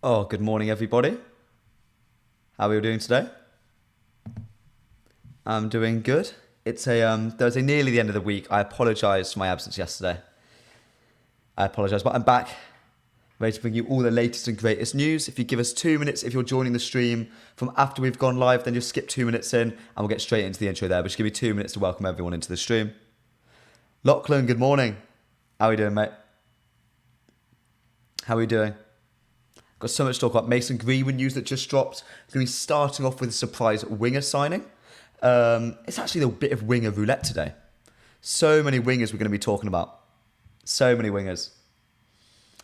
Oh, good morning, everybody. How are you doing today? I'm doing good. It's a Thursday, nearly the end of the week. I apologise for my absence yesterday. I apologise, but I'm back, ready to bring you all the latest and greatest news. If you give us 2 minutes, if you're joining the stream from after we've gone live, then just skip 2 minutes in, and we'll get straight into the intro there. But just give me 2 minutes to welcome everyone into the stream. Lachlan, good morning. How are you doing, mate? How are you doing? Got so much to talk about. Mason Greenwood news that just dropped. We're going to be starting off with a surprise winger signing. It's actually a bit of winger roulette today. So many wingers we're going to be talking about. So many wingers.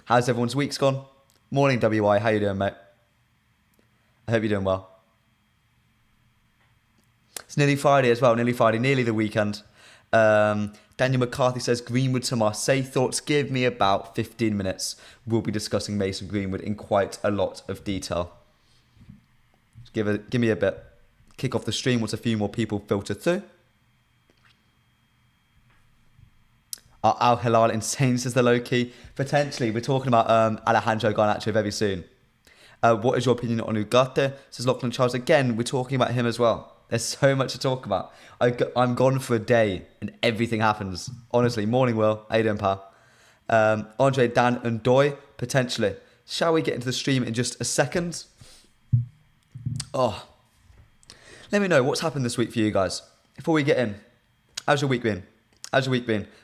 How's everyone's week's gone? Morning, WI. How you doing, mate? I hope you're doing well. It's nearly Friday as well. Nearly Friday. Nearly the weekend. Daniel McCarthy says, Greenwood to Marseille. Thoughts? Give me about 15 minutes. We'll be discussing Mason Greenwood in quite a lot of detail. Just give me a bit. Kick off the stream once a few more people filter through. Are Al Hilal insane, says the low-key? Potentially. We're talking about Alejandro Garnacho very soon. What is your opinion on Ugarte? Says Lachlan Charles. Again, we're talking about him as well. There's so much to talk about. I'm gone for a day and everything happens. Honestly. Morning, Will. How you doing, pal? Andre, Dan and Ndoye, potentially. Shall we get into the stream in just a second? Oh, let me know what's happened this week for you guys. Before we get in, how's your week been?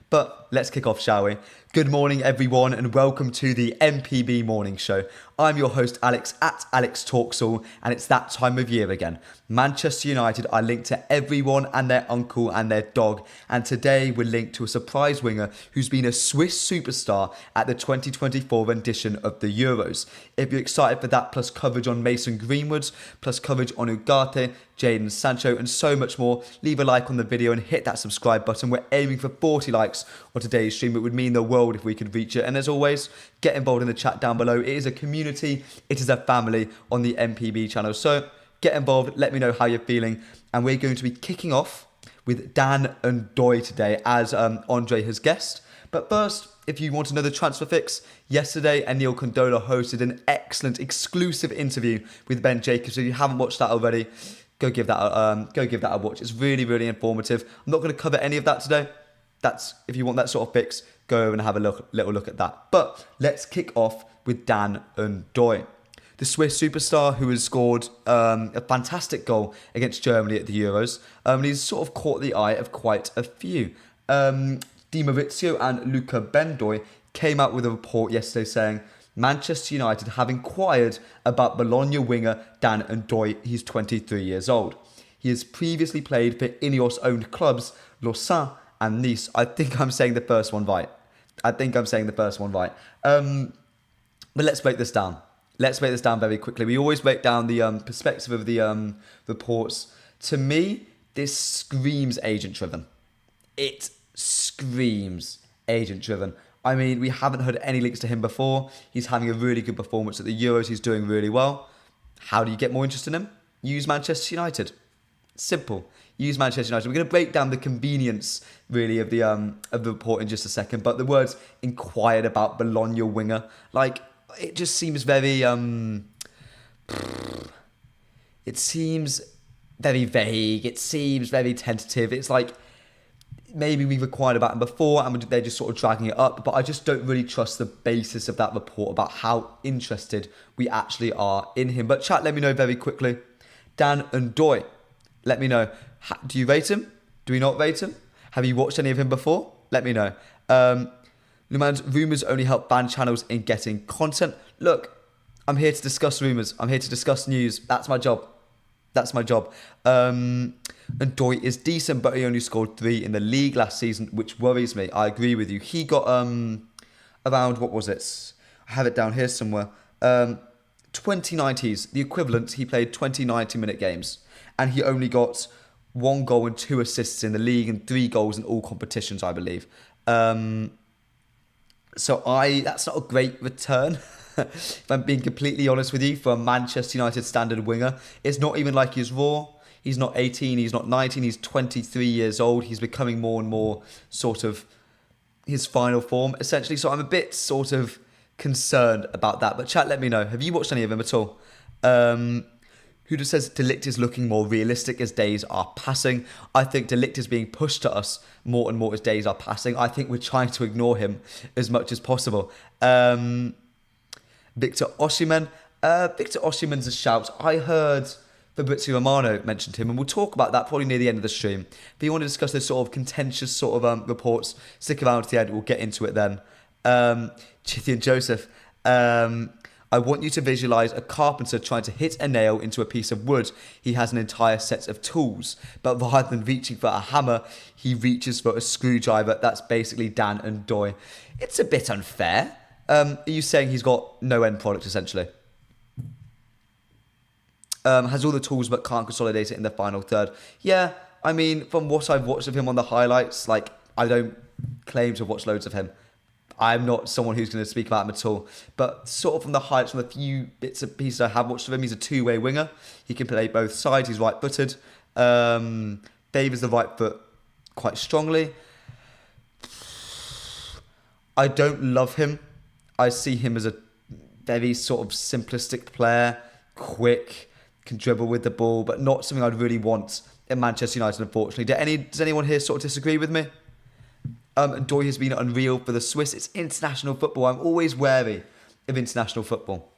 But let's kick off, shall we? Good morning, everyone, and welcome to the MPB Morning Show. I'm your host, Alex, at Alex Talksall, and it's that time of year again. Manchester United are linked to everyone and their uncle and their dog, and today we're linked to a surprise winger who's been a Swiss superstar at the 2024 rendition of the Euros. If you're excited for that, plus coverage on Mason Greenwood, plus coverage on Ugarte, Jadon Sancho, and so much more, leave a like on the video and hit that subscribe button. We're aiming for 40 likes on today's stream. It would mean the world if we could reach it. And as always, get involved in the chat down below. It is a community, it is a family on the MPB channel. So get involved, let me know how you're feeling. And we're going to be kicking off with Dan and Ndoye today, as Andre has guessed. But first, if you want another transfer fix, yesterday Anil Condola hosted an excellent exclusive interview with Ben Jacobs. So if you haven't watched that already, go give that a watch. It's really, really informative. I'm not going to cover any of that today. That's, if you want that sort of fix, go over and have a little look at that. But let's kick off with Dan and Ndoye, the Swiss superstar who has scored a fantastic goal against Germany at the Euros. He's sort of caught the eye of quite a few. Di Maurizio and Luca Bendoy came out with a report yesterday saying Manchester United have inquired about Bologna winger Dan Ndoye. He's 23 years old. He has previously played for Ineos-owned clubs Lausanne and Nice. I think I'm saying the first one right. But let's break this down. Let's break this down very quickly. We always break down the perspective of the reports. To me, this screams agent-driven. It screams agent-driven. I mean, we haven't heard any links to him before. He's having a really good performance at the Euros. He's doing really well. How do you get more interest in him? Use Manchester United. Simple. Use Manchester United. We're going to break down the convenience, really, of the report in just a second. But the words inquired about Bologna winger, like, it just seems very, it seems very vague. It seems very tentative. It's like, maybe we've inquired about him before and they're just sort of dragging it up. But I just don't really trust the basis of that report about how interested we actually are in him. But chat, let me know very quickly. Dan and Ndoye, let me know. Do you rate him? Do we not rate him? Have you watched any of him before? Let me know. Luman's rumours only help fan channels in getting content. Look, I'm here to discuss rumours. I'm here to discuss news. That's my job. Ndoye is decent, but he only scored 3 in the league last season, which worries me. I agree with you. He got around, what was it? I have it down here somewhere. 2090s, the equivalent. He played 20 90-minute games, and he only got 1 goal and 2 assists in the league and 3 goals in all competitions, I believe. That's not a great return. If I'm being completely honest with you, for a Manchester United standard winger, it's not even like he's raw. He's not 18, he's not 19, he's 23 years old. He's becoming more and more sort of his final form, essentially. So I'm a bit sort of concerned about that. But chat, let me know. Have you watched any of them at all? Who just says De Ligt is looking more realistic as days are passing. I think De Ligt is being pushed to us more and more as days are passing. I think we're trying to ignore him as much as possible. Victor Osimhen. Victor Osimhen's a shout. I heard Fabrizio Romano mentioned him, and we'll talk about that probably near the end of the stream. If you want to discuss those sort of contentious sort of reports, stick around to the end. We'll get into it then. Chithy and Joseph. I want you to visualize a carpenter trying to hit a nail into a piece of wood. He has an entire set of tools, but rather than reaching for a hammer, he reaches for a screwdriver. That's basically Dan and Ndoye. It's a bit unfair. Are you saying he's got no end product, essentially? Has all the tools but can't consolidate it in the final third. Yeah, I mean, from what I've watched of him on the highlights, like, I don't claim to have watched loads of him. I'm not someone who's going to speak about him at all. But sort of from the highlights, from the few bits and pieces I have watched of him, he's a two-way winger. He can play both sides. He's right-footed. Favours the right foot quite strongly. I don't love him. I see him as a very sort of simplistic player, quick, can dribble with the ball, but not something I'd really want in Manchester United, unfortunately. Does anyone here sort of disagree with me? Ndoye has been unreal for the Swiss. It's international football. I'm always wary of international football.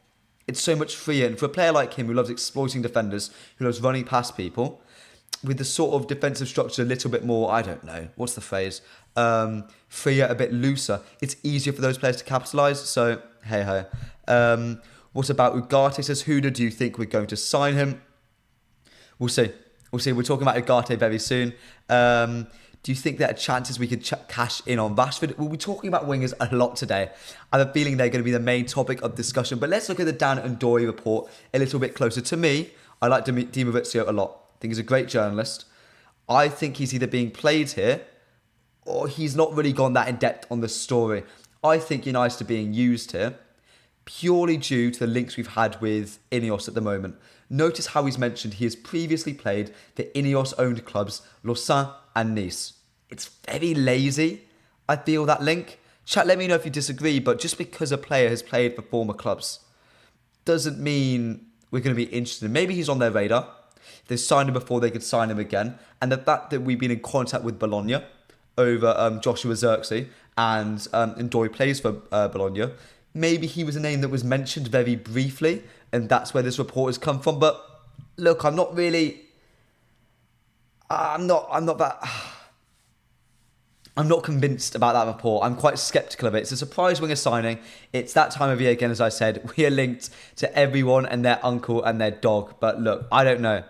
It's so much freer. And for a player like him who loves exploiting defenders, who loves running past people, with the sort of defensive structure a little bit more, I don't know, what's the phrase? Freer, a bit looser. It's easier for those players to capitalise. So, hey-ho. What about Ugarte? Says, Huda, do you think we're going to sign him? We'll see. We'll see. We're talking about Ugarte very soon. Do you think there are chances we could cash in on Rashford? We'll be talking about wingers a lot today. I have a feeling they're going to be the main topic of discussion. But let's look at the Dan and Ndoye report a little bit closer. To me, I like Di Maurizio a lot. I think he's a great journalist. I think he's either being played here or he's not really gone that in depth on the story. I think United are being used here purely due to the links we've had with Ineos at the moment. Notice how he's mentioned he has previously played for Ineos-owned clubs Lausanne and Nice. It's very lazy, I feel, that link. Chat, let me know if you disagree, but just because a player has played for former clubs doesn't mean we're going to be interested. Maybe he's on their radar. They signed him before they could sign him again. And the fact that we've been in contact with Bologna over Joshua Zirkzee and Ndoye plays for Bologna, maybe he was a name that was mentioned very briefly, and that's where this report has come from. But look, I'm not convinced about that report. I'm quite sceptical of it. It's a surprise winger signing. It's that time of year again, as I said. We are linked to everyone and their uncle and their dog. But look, I don't know.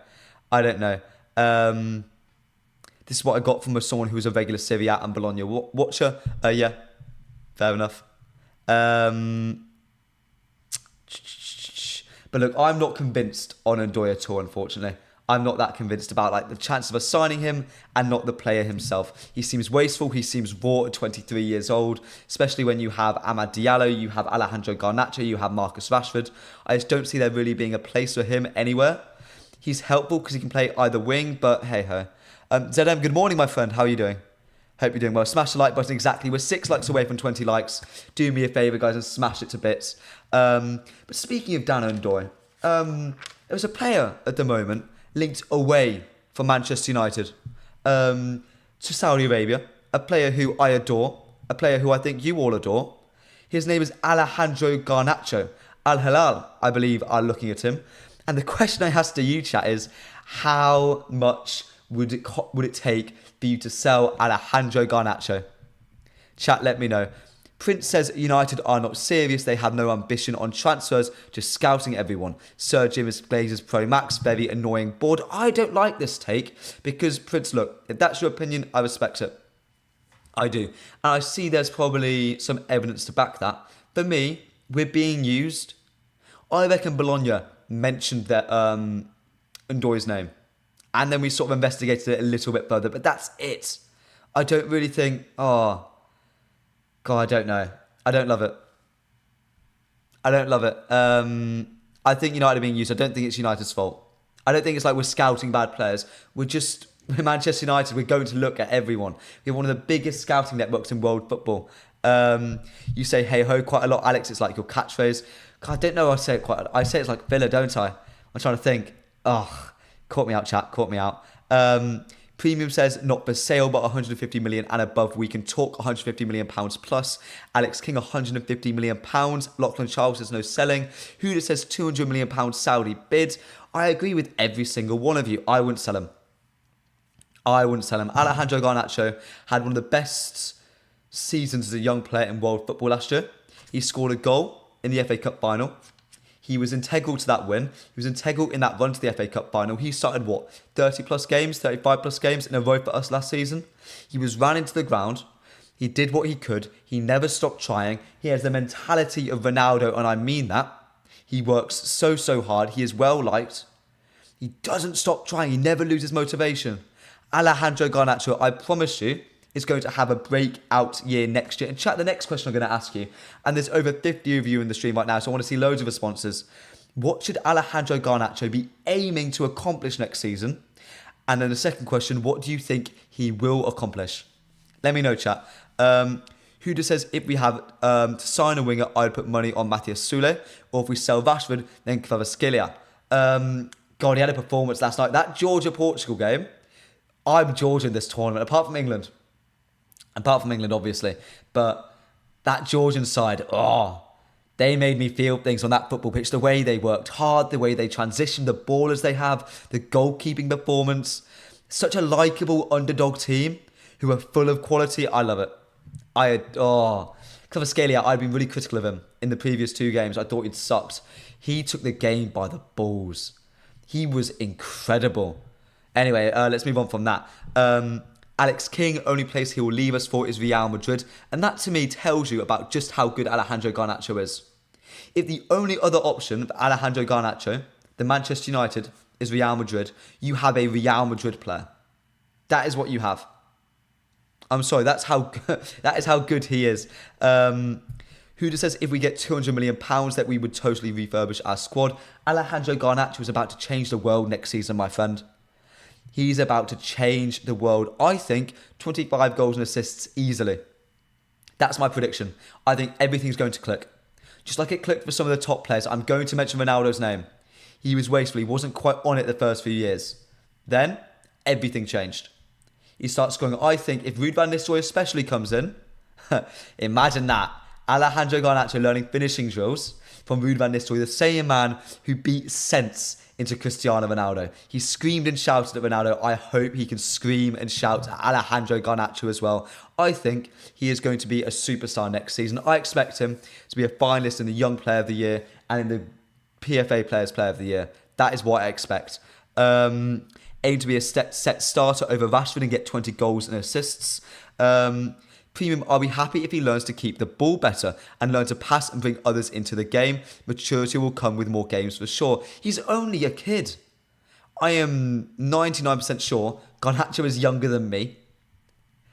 This is what I got from someone who was a regular Serie A and Bologna watcher. Yeah, fair enough. But look, I'm not convinced on Ndoye at all, unfortunately. I'm not that convinced about like the chance of us signing him and not the player himself. He seems wasteful. He seems raw at 23 years old, especially when you have Amad Diallo, you have Alejandro Garnacho, you have Marcus Rashford. I just don't see there really being a place for him anywhere. He's helpful because he can play either wing, but hey-ho. ZM, good morning, my friend. How are you doing? Hope you're doing well. Smash the like button, exactly. We're 6 likes away from 20 likes. Do me a favour, guys, and smash it to bits. But speaking of Dan and Ndoye, there's a player at the moment linked away from Manchester United to Saudi Arabia, a player who I adore, a player who I think you all adore. His name is Alejandro Garnacho. Al Hilal, I believe, are looking at him. And the question I ask to you, chat, is how much would it take for you to sell Alejandro Garnacho? Chat, let me know. Prince says United are not serious. They have no ambition on transfers, just scouting everyone. Sir Jim is Glazers Pro Max, very annoying board. I don't like this take because, Prince, look, if that's your opinion, I respect it. I do. And I see there's probably some evidence to back that. For me, we're being used. I reckon Bologna mentioned that Ndoye's name. And then we sort of investigated it a little bit further. But that's it. I don't really think, God, I don't know. I don't love it. I think United are being used. I don't think it's United's fault. I don't think it's like we're scouting bad players. We're Manchester United. We're going to look at everyone. We have one of the biggest scouting networks in world football. You say hey ho quite a lot, Alex. It's like your catchphrase. I don't know. I say it quite. I say it's like Villa, don't I? I'm trying to think. Oh, caught me out, chat. Caught me out. Premium says not for sale, but 150 million and above. We can talk 150 million pounds plus. Alex King 150 million pounds. Lachlan Charles says no selling. Huda says 200 million pounds Saudi bid. I agree with every single one of you. I wouldn't sell him. Alejandro Garnacho had one of the best seasons as a young player in world football last year. He scored a goal in the FA Cup final. He was integral to that win. He was integral in that run to the FA Cup final. He started, 30 plus games, 35 plus games in a row for us last season. He was ran into the ground. He did what he could. He never stopped trying. He has the mentality of Ronaldo, and I mean that. He works so hard. He is well liked. He doesn't stop trying. He never loses motivation. Alejandro Garnacho, I promise you, is going to have a breakout year next year. And chat, the next question I'm going to ask you, and there's over 50 of you in the stream right now, so I want to see loads of responses. What should Alejandro Garnacho be aiming to accomplish next season? And then the second question, what do you think he will accomplish? Let me know, chat. Huda says, if we have to sign a winger, I'd put money on Matthias Sule, or if we sell Rashford, then Kvaratskhelia. God, he had a performance last night. That Georgia-Portugal game, I'm Georgia in this tournament, apart from England. Obviously. But that Georgian side, they made me feel things on that football pitch. The way they worked hard, the way they transitioned, the ballers they have, the goalkeeping performance. Such a likeable underdog team who are full of quality. I love it. Kvaratskhelia, I'd been really critical of him in the previous two games. I thought he'd sucked. He took the game by the balls. He was incredible. Anyway, let's move on from that. Alex King, only place he will leave us for is Real Madrid. And that to me tells you about just how good Alejandro Garnacho is. If the only other option for Alejandro Garnacho, the Manchester United, is Real Madrid, you have a Real Madrid player. That is what you have. I'm sorry, that is how good he is. Huda says if we get £200 million that we would totally refurbish our squad. Alejandro Garnacho is about to change the world next season, my friend. He's about to change the world. I think 25 goals and assists easily. That's my prediction. I think everything's going to click. Just like it clicked for some of the top players. I'm going to mention Ronaldo's name. He was wasteful. He wasn't quite on it the first few years. Then, everything changed. He starts scoring. I think if Ruud van Nistelrooy especially comes in, imagine that. Alejandro Garnacho learning finishing drills from Ruud van Nistelrooy, the same man who beat sense into Cristiano Ronaldo. He screamed and shouted at Ronaldo. I hope he can scream and shout at Alejandro Garnacho as well. I think he is going to be a superstar next season. I expect him to be a finalist in the Young Player of the Year and in the PFA Players Player of the Year. That is what I expect. Aim to be a set starter over Rashford and get 20 goals and assists. Premium, are we happy if he learns to keep the ball better and learn to pass and bring others into the game? Maturity will come with more games for sure. He's only a kid. I am 99% sure Garnacho is younger than me,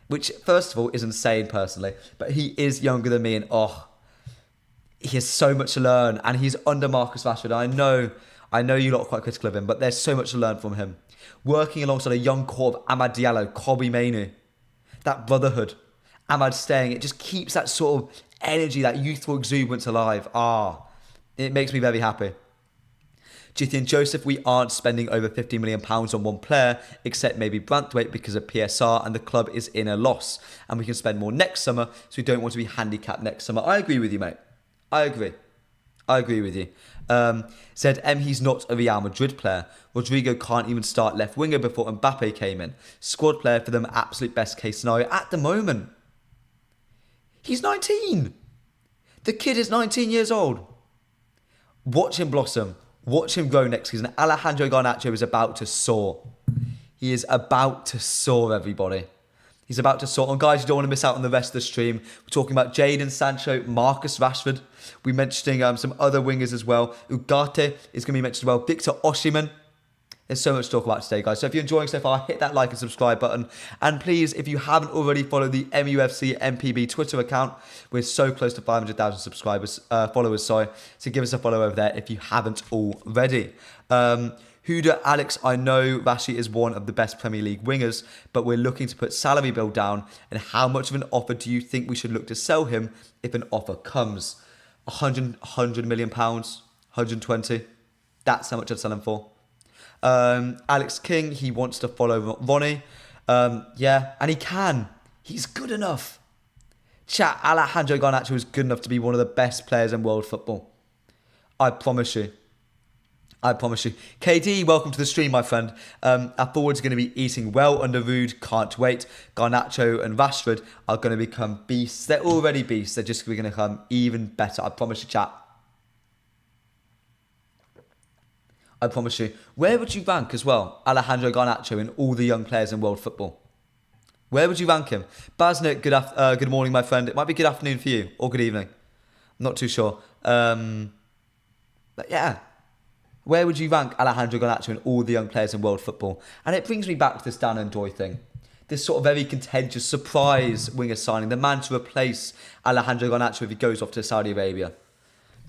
which first of all is insane personally, but he is younger than me and he has so much to learn and he's under Marcus Rashford. I know you lot are quite critical of him, but there's so much to learn from him. Working alongside a young core of Amad Diallo, Kobbie Mainoo, that brotherhood. Ahmad staying, it just keeps that sort of energy, that youthful exuberance alive. It makes me very happy. Jithian Joseph, we aren't spending over £50 million on one player, except maybe Branthwaite because of PSR, and the club is in a loss. And we can spend more next summer, so we don't want to be handicapped next summer. I agree with you, mate. I agree with you. ZM, he's not a Real Madrid player. Rodrigo can't even start left winger before Mbappe came in. Squad player for them, absolute best case scenario at the moment. He's 19. The kid is 19 years old. Watch him blossom. Watch him grow next season. Alejandro Garnacho is about to soar. He is about to soar, everybody. He's about to soar. And guys, you don't want to miss out on the rest of the stream. We're talking about Jadon Sancho, Marcus Rashford. We're mentioning some other wingers as well. Ugarte is going to be mentioned as well. Victor Osimhen. There's so much to talk about today, guys. So if you're enjoying so far, hit that like and subscribe button. And please, if you haven't already, follow the mufcMPB Twitter account. We're so close to 500,000 followers, sorry. So give us a follow over there if you haven't already. Huda, Alex, I know Rashi is one of the best Premier League wingers, but we're looking to put salary bill down. And how much of an offer do you think we should look to sell him if an offer comes? 100 million pounds, 120. That's how much I'd sell him for. Alex King, he wants to follow Ronnie. Yeah, and he can. He's good enough. Chat, Alejandro Garnacho is good enough to be one of the best players in world football. I promise you. I promise you. KD, welcome to the stream, my friend. Our forwards are going to be eating well under Rude. Can't wait. Garnacho and Rashford are going to become beasts. They're already beasts. They're just going to become even better. I promise you, chat. I promise you. Where would you rank as well Alejandro Garnacho in all the young players in world football? Where would you rank him? Basnik, good morning, my friend. It might be good afternoon for you, or good evening. I'm not too sure. But yeah. Where would you rank Alejandro Garnacho in all the young players in world football? And it brings me back to this Ndoye thing. This sort of very contentious surprise winger signing. The man to replace Alejandro Garnacho if he goes off to Saudi Arabia.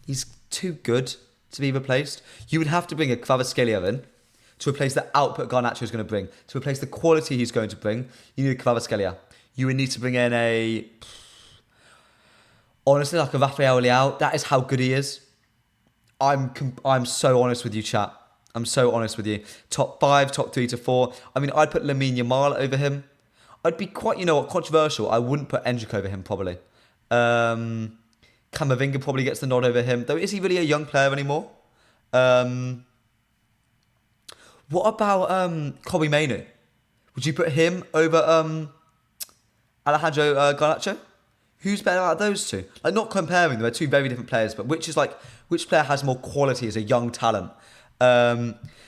He's too good to be replaced. You would have to bring a Kvaratskhelia in to replace the output Garnacho is going to bring. To replace the quality he's going to bring, you need a Kvaratskhelia. You would need to bring in honestly, like a Rafael Leao. That is how good he is. I'm so honest with you, chat. I'm so honest with you. Top 5, top 3 to 4. I mean, I'd put Lamine Yamal over him. I'd be quite, controversial. I wouldn't put Endrick over him, probably. Camavinga probably gets the nod over him. Though, is he really a young player anymore? What about Kobbie Mainoo? Would you put him over Alejandro Garnacho? Who's better out of those two? Like, not comparing them, they're two very different players, but which player has more quality as a young talent?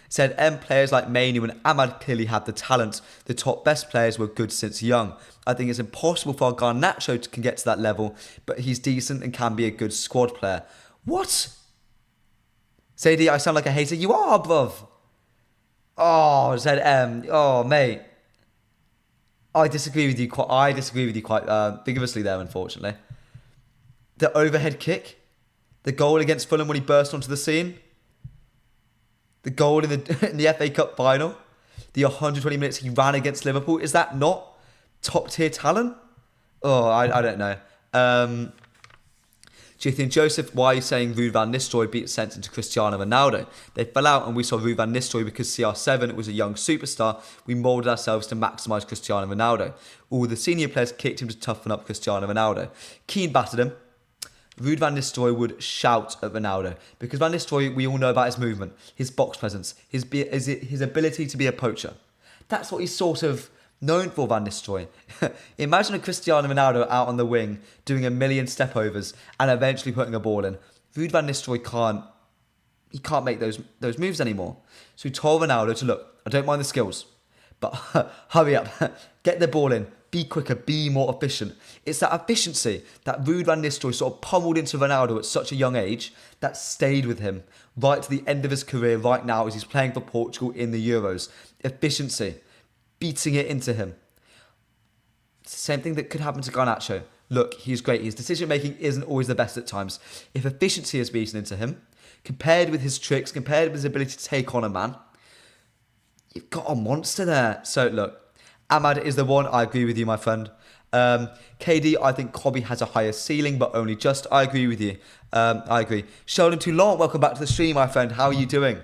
Said players like Mainoo and Ahmad clearly have the talent. The top best players were good since young. I think it's impossible for Garnacho to get to that level, but he's decent and can be a good squad player. What? Sadie, I sound like a hater. You are, bruv. Oh, said oh, mate. I disagree with you quite vigorously there, unfortunately. The overhead kick, the goal against Fulham when he burst onto the scene, the goal in the FA Cup final, the 120 minutes he ran against Liverpool. Is that not top tier talent? Oh, I don't know. Jithan Joseph, why are you saying Ruud van Nistelrooy beat sense into Cristiano Ronaldo? They fell out and we saw Ruud van Nistelrooy because CR7 was a young superstar. We moulded ourselves to maximise Cristiano Ronaldo. All the senior players kicked him to toughen up Cristiano Ronaldo. Keane battered him. Ruud van Nistelrooy would shout at Ronaldo because Van Nistelrooy, we all know about his movement, his box presence, his ability to be a poacher. That's what he's sort of known for, Van Nistelrooy. Imagine a Cristiano Ronaldo out on the wing doing a million stepovers and eventually putting a ball in. Ruud van Nistelrooy can't make those moves anymore. So he told Ronaldo to, look, I don't mind the skills, but hurry up, get the ball in, be quicker, be more efficient. It's that efficiency that Ruud van Nistelrooy sort of pummeled into Ronaldo at such a young age that stayed with him right to the end of his career right now as he's playing for Portugal in the Euros. Efficiency. Beating it into him. It's the same thing that could happen to Garnacho. Look, he's great. His decision-making isn't always the best at times. If efficiency is beaten into him, compared with his tricks, compared with his ability to take on a man, you've got a monster there. So, look, Ahmad is the one. I agree with you, my friend. KD, I think Kobbie has a higher ceiling, but only just. I agree with you. I agree. Sheldon Toulon, welcome back to the stream, my friend. How are you doing?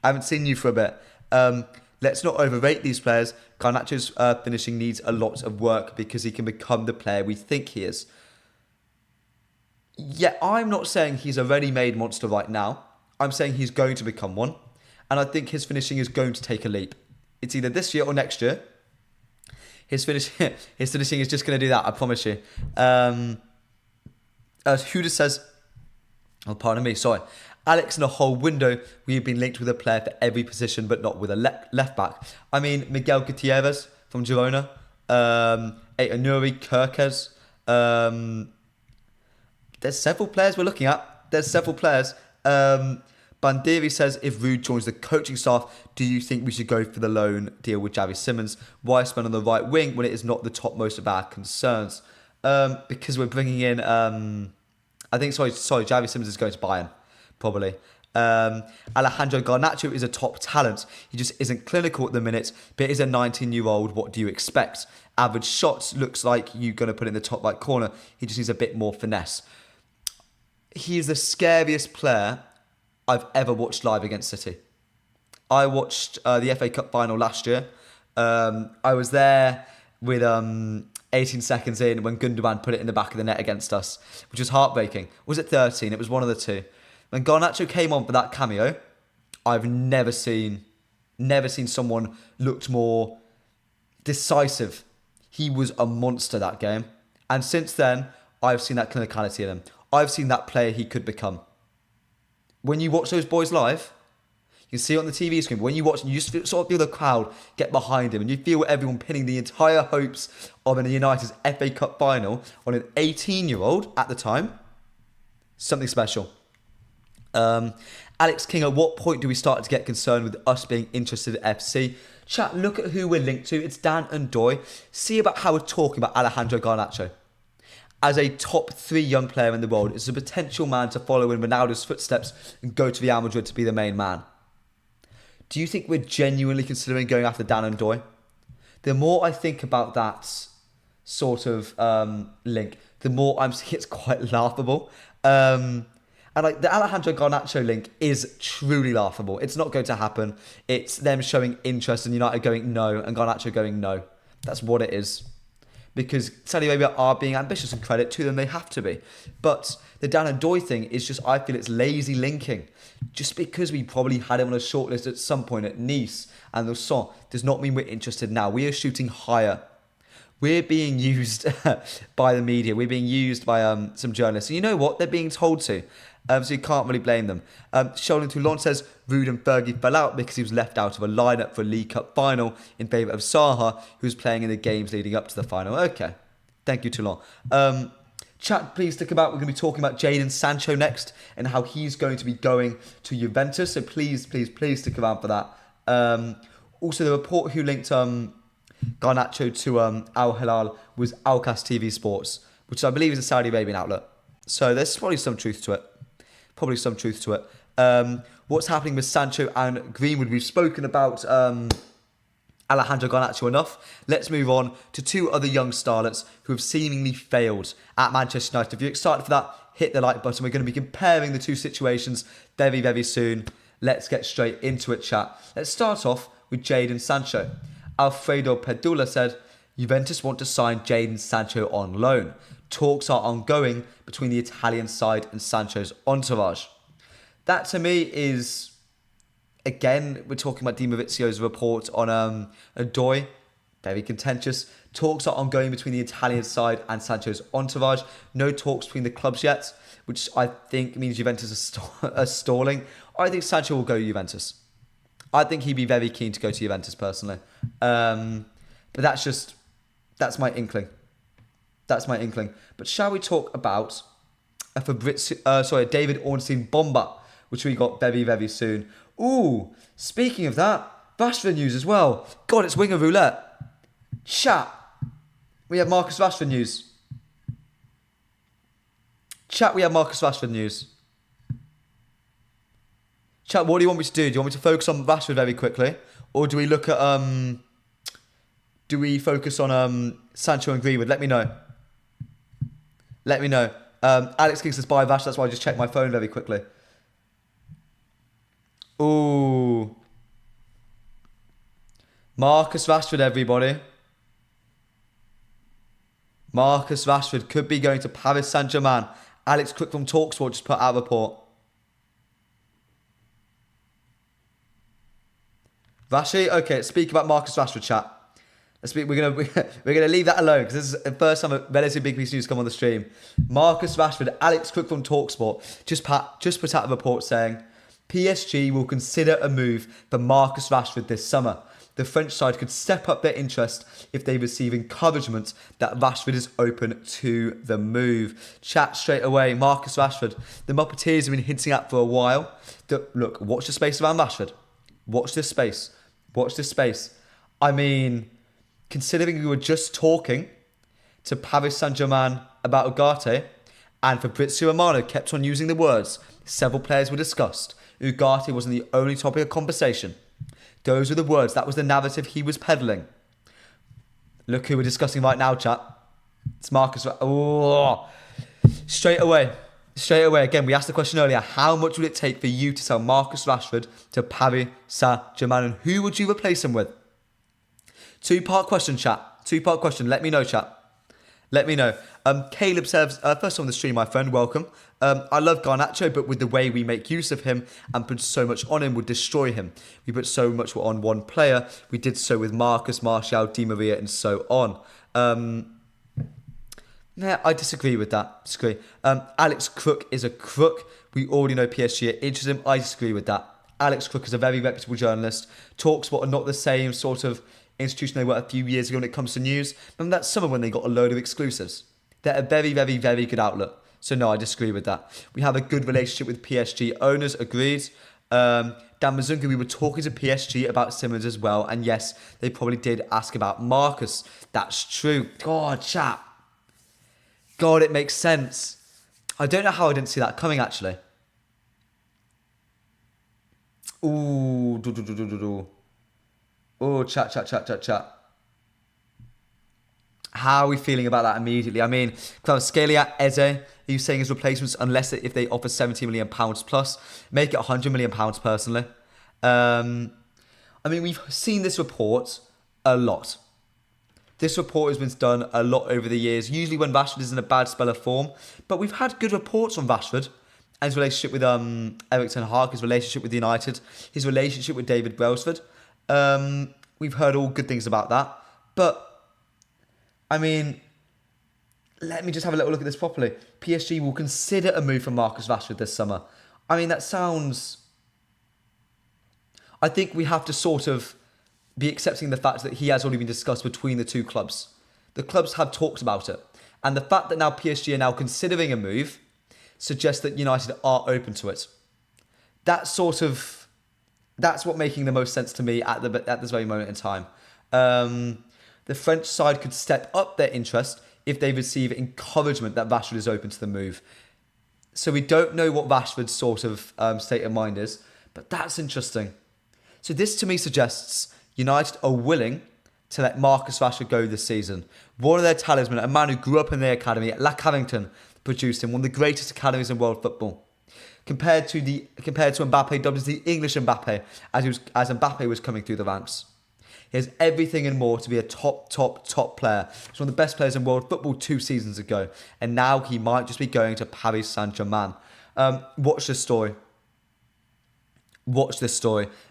I haven't seen you for a bit. Let's not overrate these players. Garnacho's finishing needs a lot of work because he can become the player we think he is. Yeah, I'm not saying he's a ready-made monster right now. I'm saying he's going to become one. And I think his finishing is going to take a leap. It's either this year or next year. His finishing is just going to do that, I promise you. Huda says, oh, pardon me, sorry. Alex, in a whole window, we've been linked with a player for every position, but not with a left back. I mean, Miguel Gutierrez from Girona, Ndoye, Kirkes. There's several players we're looking at. There's several players. Bandiri says, if Rude joins the coaching staff, do you think we should go for the loan deal with Javi Simmons? Why spend on the right wing when it is not the topmost of our concerns? Because we're bringing in, Javi Simmons is going to Bayern, probably. Alejandro Garnacho is a top talent. He just isn't clinical at the minute, but is a 19-year-old. What do you expect? Average shots, looks like you're going to put it in the top right corner. He just needs a bit more finesse. He is the scariest player I've ever watched live against City. I watched the FA Cup final last year. I was there with 18 seconds in when Gundogan put it in the back of the net against us, which was heartbreaking. Was it 13? It was one of the two. When Garnacho came on for that cameo, I've never seen someone looked more decisive. He was a monster that game. And since then, I've seen that clinicality in him. I've seen that player he could become. When you watch those boys live, you can see it on the TV screen. But when you watch, you just sort of feel the crowd get behind him, and you feel everyone pinning the entire hopes of a United's FA Cup final on an 18-year-old at the time. Something special. Alex King, at what point do we start to get concerned with us being interested in FC? Chat, look at who we're linked to. It's Dan and Ndoye. See about how we're talking about Alejandro Garnacho. As a top 3 young player in the world, is a potential man to follow in Ronaldo's footsteps and go to Real Madrid to be the main man. Do you think we're genuinely considering going after Dan and Ndoye? The more I think about that sort of link, the more I'm seeing it's quite laughable. And like the Alejandro Garnacho link is truly laughable. It's not going to happen. It's them showing interest and United going no and Garnacho going no. That's what it is. Because Saudi Arabia are being ambitious, and credit to them, they have to be. But the Dan and Ndoye thing is just, I feel it's lazy linking. Just because we probably had him on a shortlist at some point at Nice and Lausanne does not mean we're interested now. We are shooting higher. We're being used by the media. We're being used by some journalists. And you know what? They're being told to. So you can't really blame them. Sheldon Toulon says Rude and Fergie fell out because he was left out of a lineup for a League Cup final in favour of Saha, who was playing in the games leading up to the final. Okay. Thank you, Toulon. Chat, please stick about. We're going to be talking about Jadon Sancho next and how he's going to be going to Juventus. So please stick around for that. Also, the report who linked Garnacho to Al Hilal was Alcas TV Sports, which I believe is a Saudi Arabian outlet. So there's probably some truth to it. What's happening with Sancho and Greenwood? We've spoken about Alejandro Garnacho enough. Let's move on to 2 other young starlets who have seemingly failed at Manchester United. If you're excited for that, hit the like button. We're going to be comparing the 2 situations very, very soon. Let's get straight into it, chat. Let's start off with Jadon Sancho. Alfredo Pedula said, Juventus want to sign Jadon Sancho on loan. Talks are ongoing between the Italian side and Sancho's entourage. That to me is, again, we're talking about Di Maurizio's report on Ndoye, very contentious. Talks are ongoing between the Italian side and Sancho's entourage. No talks between the clubs yet, which I think means Juventus are stalling. I think Sancho will go to Juventus. I think he'd be very keen to go to Juventus personally. But that's my inkling. But shall we talk about David Ornstein bomber, which we got very, very soon. Ooh, speaking of that, Rashford news as well. God, it's winger roulette. Chat, we have Marcus Rashford news. Chat, what do you want me to do? Do you want me to focus on Rashford very quickly? Or do we look at, do we focus on Sancho and Greenwood? Let me know. Alex King says bye Vash, that's why I just checked my phone very quickly. Ooh. Marcus Rashford, everybody. Marcus Rashford could be going to Paris Saint-Germain. Alex Cook from TalkSport just put out a report. Vashi, okay, speak about Marcus Rashford, chat. We're gonna leave that alone because this is the first time a relatively big piece of news come on the stream. Marcus Rashford, Alex Cook from TalkSport just put out a report saying PSG will consider a move for Marcus Rashford this summer. the French side could step up their interest if they receive encouragement that Rashford is open to the move. Chat straight away, Marcus Rashford. The Muppeteers have been hinting at for a while that, look, watch the space around Rashford. Watch this space. Watch this space. I mean, considering we were just talking to Paris Saint-Germain about Ugarte, and Fabrizio Romano kept on using the words, several players were discussed. Ugarte wasn't the only topic of conversation. Those were the words. That was the narrative he was peddling. Look who we're discussing right now, chat. It's Marcus. Oh, straight away. Again, we asked the question earlier. How much would it take for you to sell Marcus Rashford to Paris Saint-Germain? And who would you replace him with? Two-part question, chat. Two-part question. Let me know, chat. Let me know. Caleb says, first on the stream, my friend, welcome. I love Garnacho, but with the way we make use of him and put so much on him would destroy him. We put so much on one player. We did so with Marcus, Martial, Di Maria, and so on. I disagree with that. Alex Crook is a crook. We already know PSG are interested in him. I disagree with that. Alex Crook is a very reputable journalist. Talks what are not the same sort of institution they were a few years ago when it comes to news. Remember that summer when they got a load of exclusives? They're a very, very, very good outlet. So no, I disagree with that. We have a good relationship with PSG owners, agreed. Dan Mazunga, we were talking to PSG about Simmons as well. And yes, they probably did ask about Marcus. That's true. God, chat. God, it makes sense. I don't know how I didn't see that coming, actually. Ooh, Oh, chat. How are we feeling about that immediately? I mean, Kvaratskhelia, Eze, are you saying his replacements, unless if they offer £70 million plus, make it £100 million personally? I mean, we've seen this report a lot. This report has been done a lot over the years, usually when Rashford is in a bad spell of form. But we've had good reports on Rashford and his relationship with Erik ten Hag, his relationship with United, his relationship with David Brailsford. We've heard all good things about that. But, I mean, let me just have a little look at this properly. PSG will consider a move for Marcus Rashford this summer. I mean, that sounds... I think we have to sort of be accepting the fact that he has already been discussed between the two clubs. The clubs have talked about it. And the fact that now PSG are now considering a move suggests that United are open to it. That's what making the most sense to me at this very moment in time. The French side could step up their interest if they receive encouragement that Rashford is open to the move. So we don't know what Rashford's sort of state of mind is, but that's interesting. So this to me suggests United are willing to let Marcus Rashford go this season. One of their talisman, a man who grew up in their academy at Carrington, produced him, one of the greatest academies in world football. Compared to Mbappe, dubbed as the English Mbappe, as Mbappe was coming through the ranks. He has everything and more to be a top player. He's one of the best players in world football 2 seasons ago. And now he might just be going to Paris Saint-Germain. Watch this story.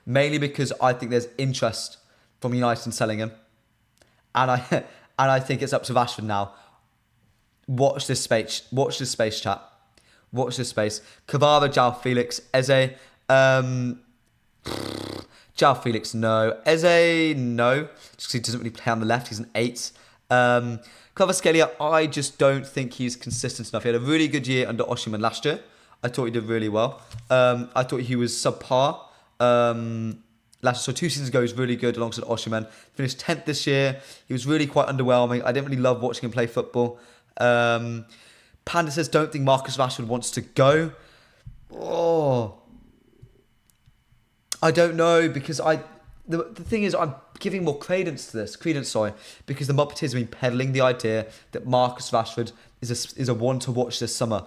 Mainly because I think there's interest from United in selling him. And I think it's up to Rashford now. Watch this space, chat. Watch this space. Kvara, João Felix, Eze. João Felix, no. Eze, no. Just because he doesn't really play on the left. He's an 8. Kvaratskhelia, I just don't think he's consistent enough. He had a really good year under Osimhen last year. I thought he did really well. I thought he was subpar. So 2 seasons ago, he was really good alongside Osimhen. Finished 10th this year. He was really quite underwhelming. I didn't really love watching him play football. Panda says, don't think Marcus Rashford wants to go. Oh, I don't know, because the thing is, I'm giving more credence to this. Because the Muppeteers have been peddling the idea that Marcus Rashford is a one to watch this summer.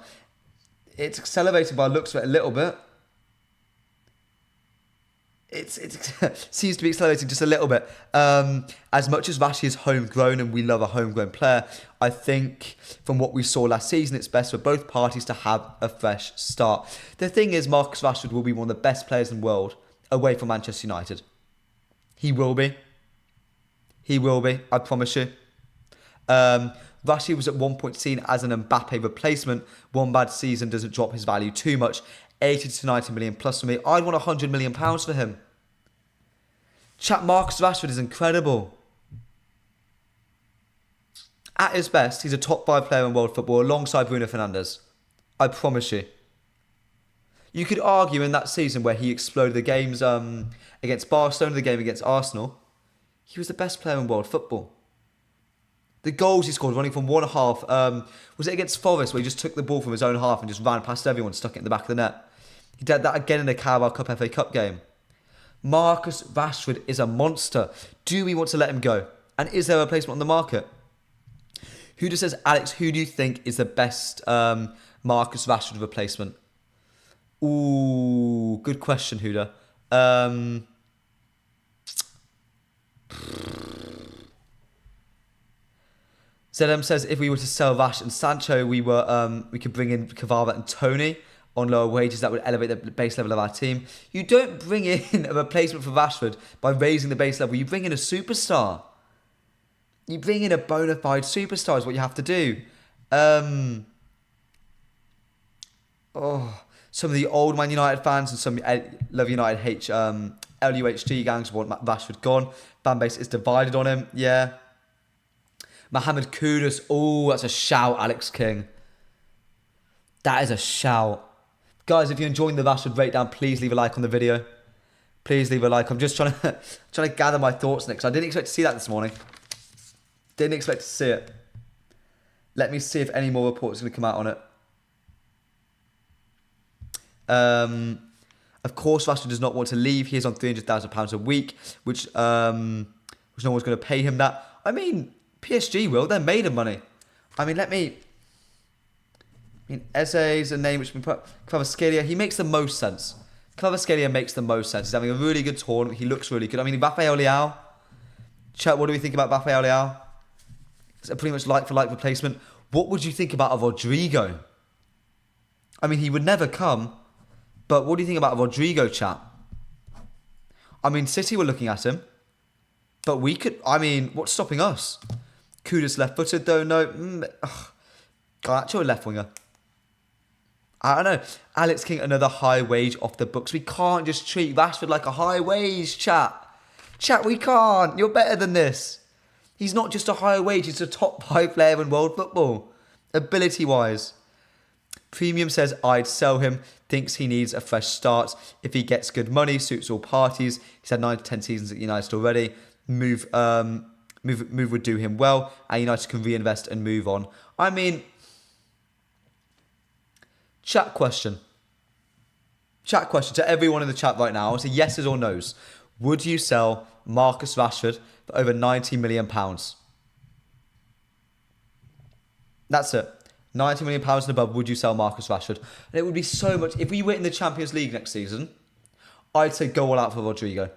It's accelerated by the looks of it a little bit. It seems to be accelerating just a little bit. As much as Rashi is homegrown and we love a homegrown player, I think from what we saw last season, it's best for both parties to have a fresh start. The thing is, Marcus Rashford will be one of the best players in the world away from Manchester United. He will be, I promise you. Rashi was at one point seen as an Mbappe replacement. One bad season doesn't drop his value too much. 80 to 90 million plus for me. I'd want £100 million for him. Chat, Marcus Rashford is incredible. At his best, he's a top 5 player in world football alongside Bruno Fernandes. I promise you. You could argue in that season where he exploded the games against Barcelona, the game against Arsenal, he was the best player in world football. The goals he scored running from one half, was it against Forest where he just took the ball from his own half and just ran past everyone, stuck it in the back of the net? He did that again in the Carabao Cup FA Cup game. Marcus Rashford is a monster. Do we want to let him go? And is there a replacement on the market? Huda says, Alex, who do you think is the best Marcus Rashford replacement? Ooh, good question, Huda. ZM says if we were to sell Rash and Sancho, we could bring in Kvara and Tony on lower wages. That would elevate the base level of our team. You don't bring in a replacement for Rashford by raising the base level. You bring in a superstar. You bring in a bona fide superstar is what you have to do. Some of the old Man United fans and some Love United LUHG gangs want Rashford gone. Fan base is divided on him. Yeah. Mohamed Kudus. Oh, that's a shout, Alex King. That is a shout. Guys, if you're enjoying the Rashford breakdown, please leave a like on the video. Please leave a like. I'm just trying to gather my thoughts next. I didn't expect to see that this morning. Didn't expect to see it. Let me see if any more reports are going to come out on it. Of course, Rashford does not want to leave. He is on £300,000 a week, which no one's going to pay him that. I mean, PSG will. They're made of money. I mean, Eze is a name which has been put. Kvaratskhelia, he makes the most sense. Kvaratskhelia makes the most sense. He's having a really good tournament. He looks really good. I mean, Rafael Leao. Chat, what do we think about Rafael Leao? It's a pretty much like-for-like replacement. What would you think about a Rodrigo? I mean, he would never come. But what do you think about a Rodrigo, chat? I mean, City were looking at him. But we could... I mean, what's stopping us? Kudus left-footed, though. No. Garnacho left winger. I don't know. Alex King, another high wage off the books. We can't just treat Rashford like a high wage, chat. Chat, we can't. You're better than this. He's not just a high wage. He's a top 5 player in world football. Ability-wise. Premium says, I'd sell him. Thinks he needs a fresh start. If he gets good money, suits all parties. He's had 9 to 10 seasons at United already. Move would do him well. And United can reinvest and move on. I mean... Chat question to everyone in the chat right now. It's a yeses or nos. Would you sell Marcus Rashford for over £90 million? That's it. £90 million and above, would you sell Marcus Rashford? And it would be so much. If we were in the Champions League next season, I'd say go all out for Rodrigo.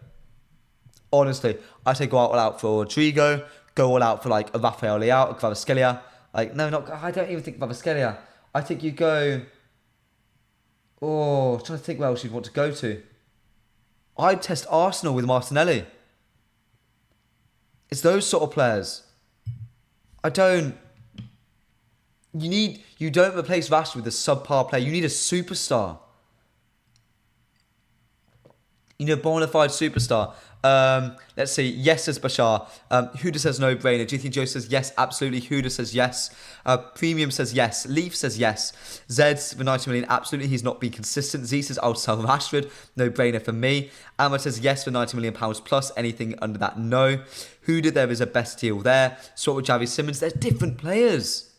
Honestly, I'd say go all out for Rodrigo. Go all out for like a Rafael Leao, a Kvaratskhelia. Like, no, not. I don't even think Kvaratskhelia. I think you go... Oh, I'm trying to think where else you'd want to go to. I'd test Arsenal with Martinelli. It's those sort of players. You don't replace Rashford with a subpar player. You need a superstar. You need a bona fide superstar. Let's see. Yes, says Bashar. Huda says no brainer. Do you think Joe says yes? Absolutely. Huda says yes. Premium says yes. Leaf says yes. Zed's for 90 million. Absolutely. He's not been consistent. Z says I'll sell Rashford. No brainer for me. Amma says yes for £90 million plus. Anything under that, no. Huda, there is a best deal there. Sort with Javi Simmons. There's different players.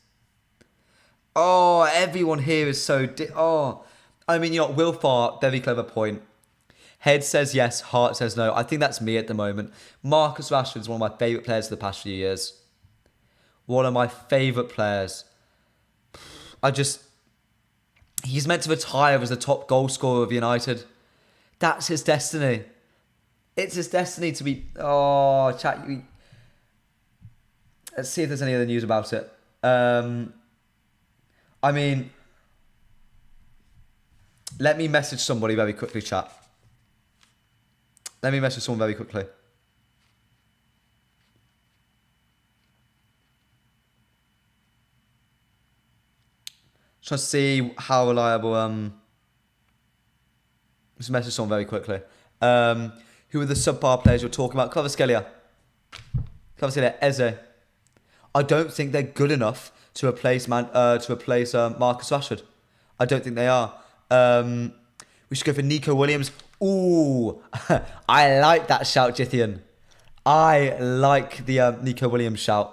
Oh, everyone here is so... I mean, Wilfar, very clever point. Head says yes, heart says no. I think that's me at the moment. Marcus Rashford is one of my favourite players for the past few years. One of my favourite players. He's meant to retire as the top goal scorer of United. That's his destiny. It's his destiny to be... Oh, chat. Let's see if there's any other news about it. I mean... Let me message somebody very quickly, chat. Let me message someone very quickly. Just trying to see how reliable... Just message someone very quickly. Who are the subpar players you're talking about? Kvaratskhelia, Eze. I don't think they're good enough to replace Marcus Rashford. I don't think they are. We should go for Nico Williams. Ooh, I like that shout, Jithian. I like the Nico Williams shout.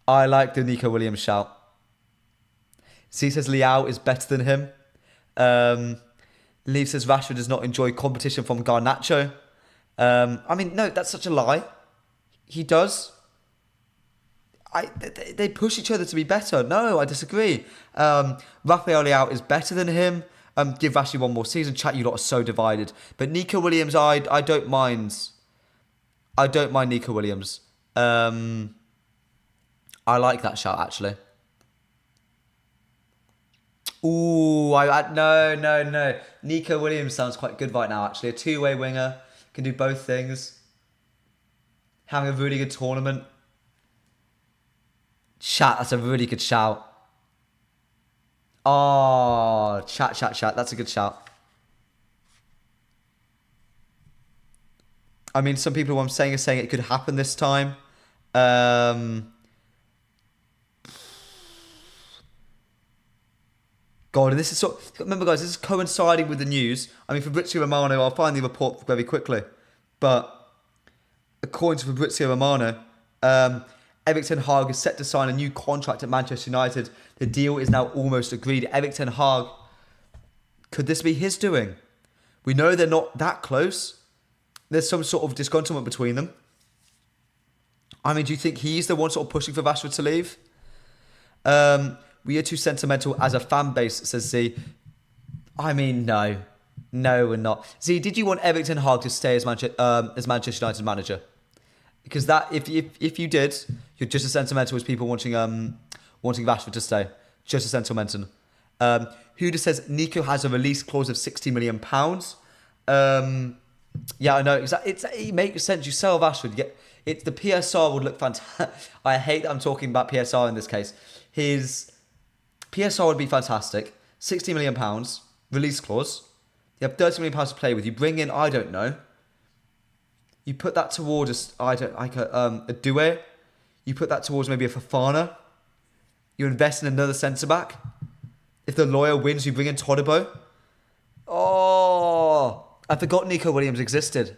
I like the Nico Williams shout. C says Liao is better than him. Lee says Rashford does not enjoy competition from Garnacho. I mean, no, that's such a lie. He does. They push each other to be better. No, I disagree. Rafael Leao is better than him. Give Rashford one more season. Chat, you lot are so divided. But Nico Williams, I don't mind. I don't mind Nico Williams. I like that shout, actually. Ooh, no. Nico Williams sounds quite good right now, actually. A two-way winger. Can do both things. Having a really good tournament. Chat, that's a really good shout. Oh, chat. That's a good shout. I mean, some people, what I'm saying, are saying it could happen this time. God, and this is so... Remember, guys, this is coinciding with the news. I mean, Fabrizio Romano, I'll find the report very quickly. But according to Fabrizio Romano, Erik ten Hag is set to sign a new contract at Manchester United. The deal is now almost agreed. Erik ten Hag, could this be his doing? We know they're not that close. There's some sort of disgruntlement between them. I mean, do you think he's the one sort of pushing for Rashford to leave? We are too sentimental as a fan base, says Z. I mean, no. No, we're not. Z, did you want Erik ten Hag to stay as Manchester United manager? Because that, if you did, you're just as sentimental as people wanting Rashford to stay. Just as sentimental. Huda says Nico has a release clause of £60 million. Yeah, I know. It makes sense. You sell Rashford. The PSR would look fantastic. I hate that I'm talking about PSR in this case. His PSR would be fantastic. £60 million release clause. You have £30 million to play with. You bring in, I don't know. You put that towards a Ndoye. You put that towards maybe a Fofana. You invest in another centre back. If the lawyer wins, you bring in Todibo. Oh, I forgot Nico Williams existed.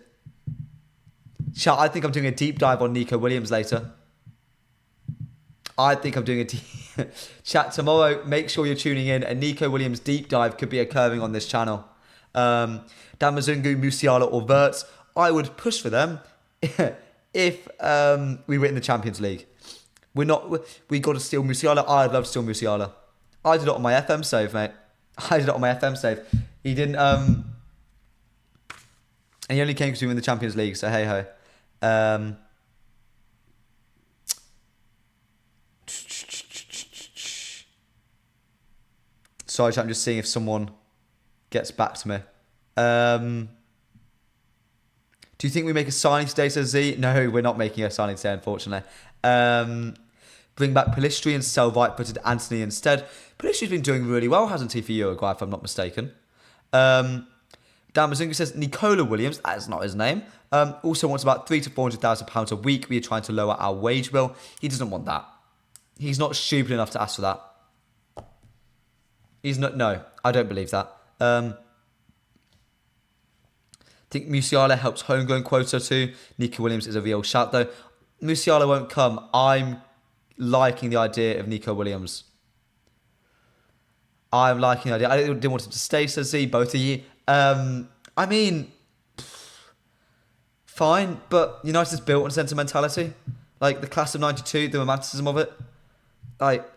Chat, I think I'm doing a deep dive on Nico Williams later. I think I'm doing a deep... Chat, tomorrow, make sure you're tuning in. A Nico Williams deep dive could be occurring on this channel. Damazungu, Musiala or Wirtz. I would push for them if we were in the Champions League. We got to steal Musiala. I'd love to steal Musiala. I did it on my FM save, mate. I did it on my FM save. He didn't... and he only came because we were in the Champions League, so hey-ho. Sorry, I'm just seeing if someone gets back to me. Do you think we make a signing today, says Z? No, we're not making a signing today, unfortunately. Bring back Pellistri and sell right-footed Anthony instead. Pellistri's been doing really well, hasn't he, for Uruguay, if I'm not mistaken. Dan Mazungu says Nicola Williams, that is not his name, also wants about £300,000 to £400,000 a week. We are trying to lower our wage bill. He doesn't want that. He's not stupid enough to ask for that. He's not. No, I don't believe that. I think Musiala helps homegrown quota too. Nico Williams is a real shout though. Musiala won't come. I'm liking the idea of Nico Williams. I'm liking the idea. I didn't want him to stay, says Z, both of you. I mean, fine, but United's built on sentimentality. Like the class of 92, the romanticism of it. Like,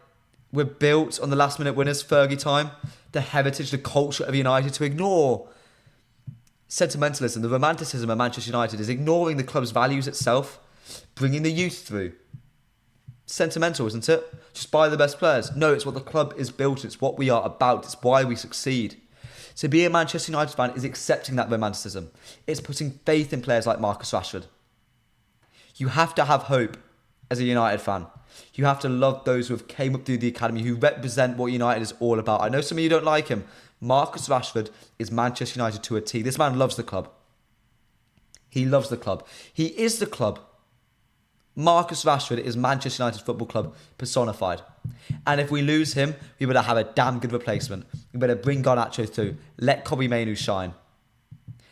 we're built on the last minute winners, Fergie time. The heritage, the culture of United. To ignore sentimentalism, the romanticism of Manchester United is ignoring the club's values itself, bringing the youth through. Sentimental, isn't it? Just buy the best players. No, it's what the club is built on. It's what we are about. It's why we succeed. To be a Manchester United fan is accepting that romanticism. It's putting faith in players like Marcus Rashford. You have to have hope as a United fan. You have to love those who have came up through the academy, who represent what United is all about. I know some of you don't like him. Marcus Rashford is Manchester United to a T. This man loves the club. He loves the club. He is the club. Marcus Rashford is Manchester United Football Club personified. And if we lose him, we better have a damn good replacement. We better bring Garnacho through. Let Kobbie Mainoo shine.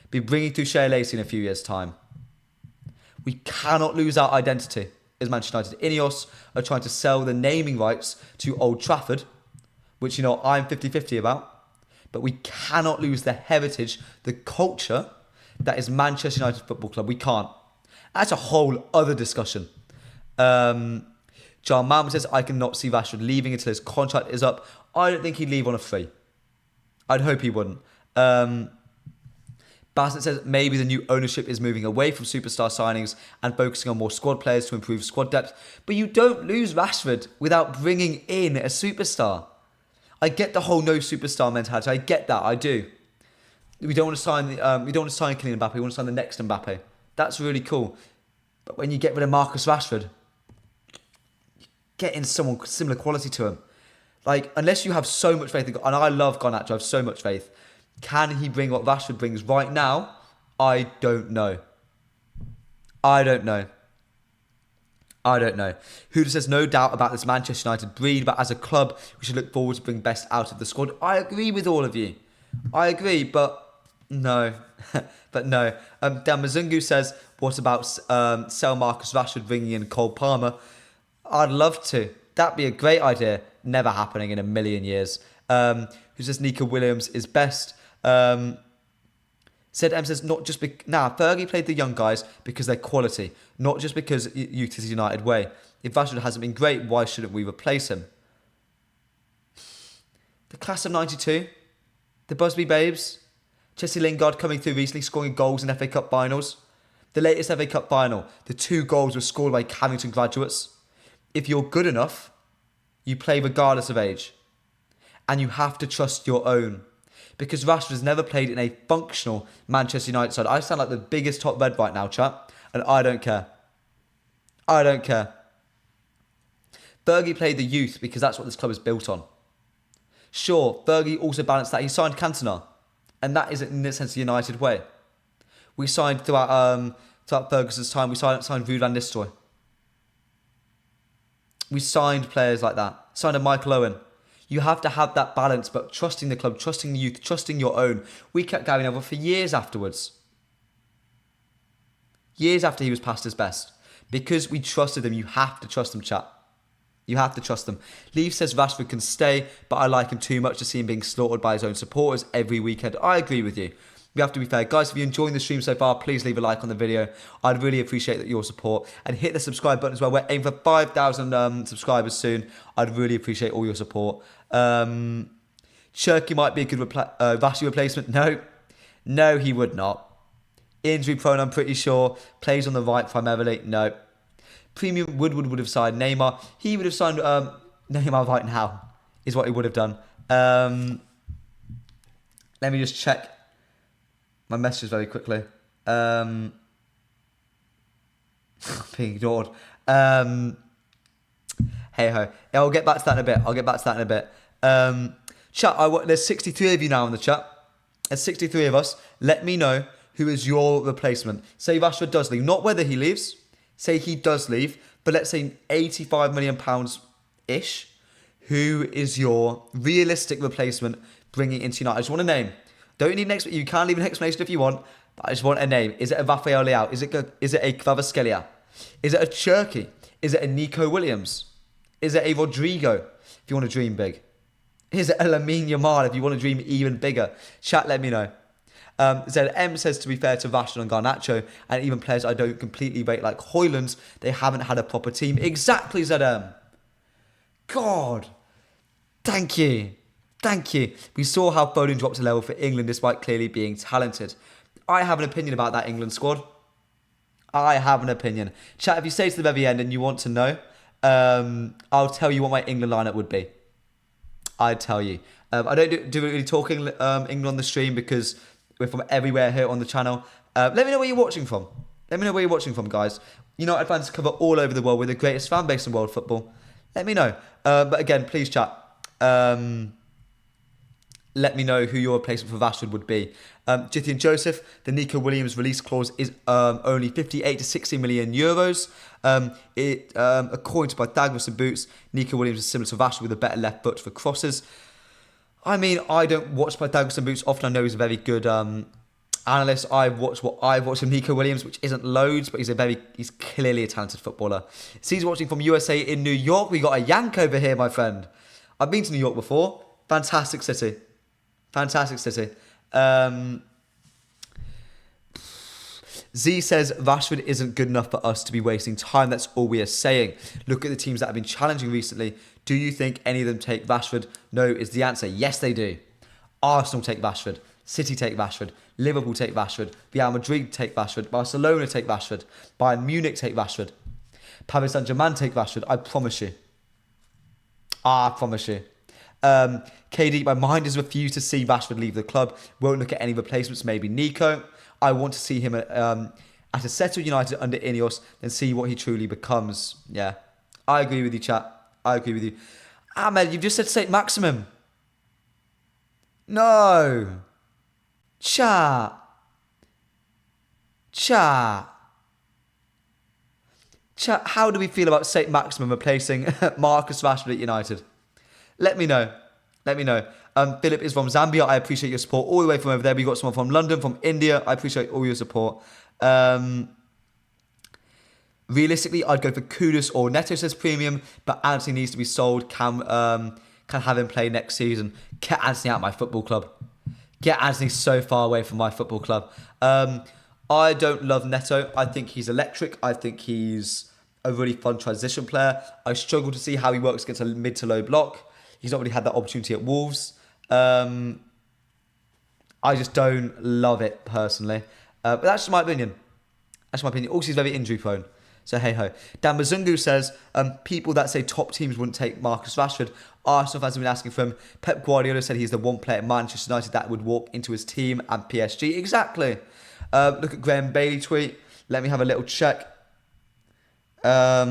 Be bringing through Shea Lacey in a few years' time. We cannot lose our identity as Manchester United. Ineos are trying to sell the naming rights to Old Trafford, which, you know, I'm 50-50 about. But we cannot lose the heritage, the culture that is Manchester United Football Club. We can't. That's a whole other discussion. John Malm says, I cannot see Rashford leaving until his contract is up. I don't think he'd leave on a free. I'd hope he wouldn't. Bassett says, maybe the new ownership is moving away from superstar signings and focusing on more squad players to improve squad depth. But you don't lose Rashford without bringing in a superstar. I get the whole no superstar mentality. I get that. I do. We don't want to sign. We don't want to sign Kylian Mbappe. We want to sign the next Mbappe. That's really cool. But when you get rid of Marcus Rashford, get in someone similar quality to him. Like, unless you have so much faith, and I love Garnacho, I have so much faith. Can he bring what Rashford brings right now? I don't know. I don't know. Huda says, no doubt about this Manchester United breed, but as a club, we should look forward to bring best out of the squad. I agree with all of you. I agree, but no. But no. Dan Mazungu says, what about sell Marcus Rashford, bringing in Cole Palmer? I'd love to. That'd be a great idea. Never happening in a million years. Who says Nico Williams is best? Said M says, not just Fergie played the young guys because they're quality, not just because youth is United way. If Rashford hasn't been great, why shouldn't we replace him? The class of 92, the Busby Babes, Jesse Lingard coming through recently, scoring goals in FA Cup finals. The latest FA Cup final, the 2 goals were scored by Carrington graduates. If you're good enough, you play regardless of age. And you have to trust your own. Because Rashford has never played in a functional Manchester United side. I sound like the biggest top red right now, chat. And I don't care. I don't care. Fergie played the youth because that's what this club is built on. Sure, Fergie also balanced that. He signed Cantona. And that is, in a sense, the United way. We signed throughout Ferguson's time, we signed Ruud van Nistelrooy. We signed players like that. Signed a Michael Owen. You have to have that balance, but trusting the club, trusting the youth, trusting your own. We kept Gary Neville for years afterwards. Years after he was past his best. Because we trusted him. You have to trust them, chat. You have to trust them. Leaf says Rashford can stay, but I like him too much to see him being slaughtered by his own supporters every weekend. I agree with you. We have to be fair. Guys, if you're enjoying the stream so far, please leave a like on the video. I'd really appreciate your support. And hit the subscribe button as well. We're aiming for 5,000 subscribers soon. I'd really appreciate all your support. Cherky might be a good Rashford replacement. No, he would not. Injury prone, I'm pretty sure. Plays on the right primarily. No. Premium Woodward would have signed Neymar. He would have signed Neymar right now, is what he would have done. Let me just check my messages very quickly. Being ignored. Hey ho. I'll get back to that in a bit. Chat, there's 63 of you now in the chat. There's 63 of us. Let me know who is your replacement. Say Rashford does leave. Not whether he leaves. Say he does leave. But let's say £85 million-ish. Who is your realistic replacement bringing into United? I just want a name. Don't need an explanation. You can leave an explanation if you want. But I just want a name. Is it a Rafael Leao? Is it a Kvaratskhelia? Is it a Cherky? Is it a Nico Williams? Is it a Rodrigo, if you want to dream big? Is it a Lamine Yamal, if you want to dream even bigger? Chat, let me know. ZM says, to be fair to Rashford and Garnacho, and even players I don't completely rate like Højlund, they haven't had a proper team. Exactly, ZM. God. Thank you. We saw how Foden dropped a level for England despite clearly being talented. I have an opinion about that England squad. I have an opinion. Chat, if you stay to the very end and you want to know, I'll tell you what my England lineup would be. I'd tell you. I don't do really talking England on the stream because we're from everywhere here on the channel. Let me know where you're watching from. Guys. United fans cover all over the world. We're the greatest fan base in world football. Let me know. But again, please chat. Let let me know who your replacement for Rashford would be. Jithy and Joseph, the Nico Williams release clause is only 58 to 60 million euros. According to Pythagoras and Boots, Nico Williams is similar to Rashford with a better left foot for crosses. I mean, I don't watch Pythagoras and Boots often. I know he's a very good analyst. I've watched of Nico Williams, which isn't loads, but he's clearly a talented footballer. He's watching from USA in New York. We got a Yank over here, my friend. I've been to New York before. Fantastic city. Fantastic city. Z says Rashford isn't good enough for us to be wasting time. That's all we are saying. Look at the teams that have been challenging recently. Do you think any of them take Rashford? No is the answer. Yes, they do. Arsenal take Rashford. City take Rashford. Liverpool take Rashford. Real Madrid take Rashford. Barcelona take Rashford. Bayern Munich take Rashford. Paris Saint-Germain take Rashford. I promise you. I promise you. KD, my mind has refused to see Rashford leave the club. Won't look at any replacements, maybe Nico. I want to see him at a settled United under Ineos, then see what he truly becomes. Yeah, I agree with you, chat. I agree with you. Ahmed, you've just said St. Maximum. No. Chat. How do we feel about St. Maximum replacing Marcus Rashford at United? Let me know. Philip is from Zambia. I appreciate your support all the way from over there. We got someone from London, from India. I appreciate all your support. Realistically, I'd go for Kudus or Neto, says Premium, but Anthony needs to be sold. Can have him play next season. Get Anthony out of my football club. Get Anthony so far away from my football club. I don't love Neto. I think he's electric. I think he's a really fun transition player. I struggle to see how he works against a mid to low block. He's not really had that opportunity at Wolves. I just don't love it personally. But that's just my opinion. Also, he's very injury prone. So hey ho. Dan Mazungu says, people that say top teams wouldn't take Marcus Rashford. Arsenal fans have been asking for him. Pep Guardiola said he's the one player at Manchester United that would walk into his team and PSG. Exactly. Look at Graham Bailey tweet. Let me have a little check. Let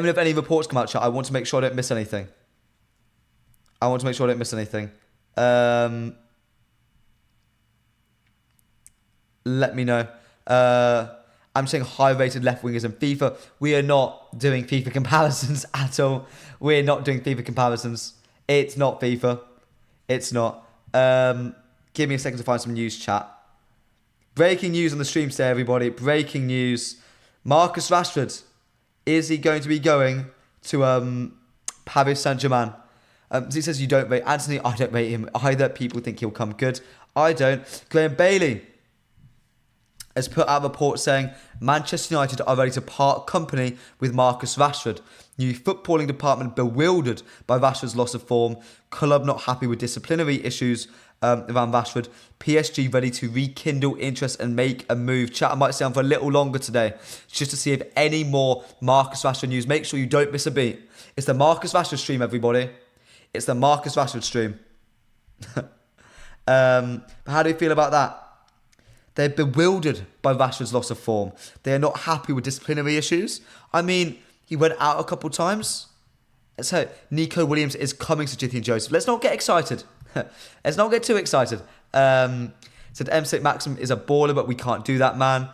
me know if any reports come out, chat. I want to make sure I don't miss anything. Let me know. I'm saying high-rated left wingers in FIFA. We are not doing FIFA comparisons at all. We're not doing FIFA comparisons. It's not FIFA. It's not. Give me a second to find some news, chat. Breaking news on the stream today, everybody. Breaking news. Marcus Rashford. Is he going to be going to Paris Saint-Germain? He says you don't rate Anthony. I don't rate him either. People think he'll come good. I don't. Graham Bailey has put out a report saying Manchester United are ready to part company with Marcus Rashford. New footballing department bewildered by Rashford's loss of form. Club not happy with disciplinary issues around Rashford. PSG ready to rekindle interest and make a move. Chat, I might stay on for a little longer today just to see if any more Marcus Rashford news. Make sure you don't miss a beat. It's the Marcus Rashford stream, everybody. It's the Marcus Rashford stream. How do you feel about that? They're bewildered by Rashford's loss of form. They are not happy with disciplinary issues. I mean, he went out a couple times. So, Nico Williams is coming to Jithy and Joseph. Let's not get excited. Let's not get too excited. Said M6 Maxim is a baller, but we can't do that, man.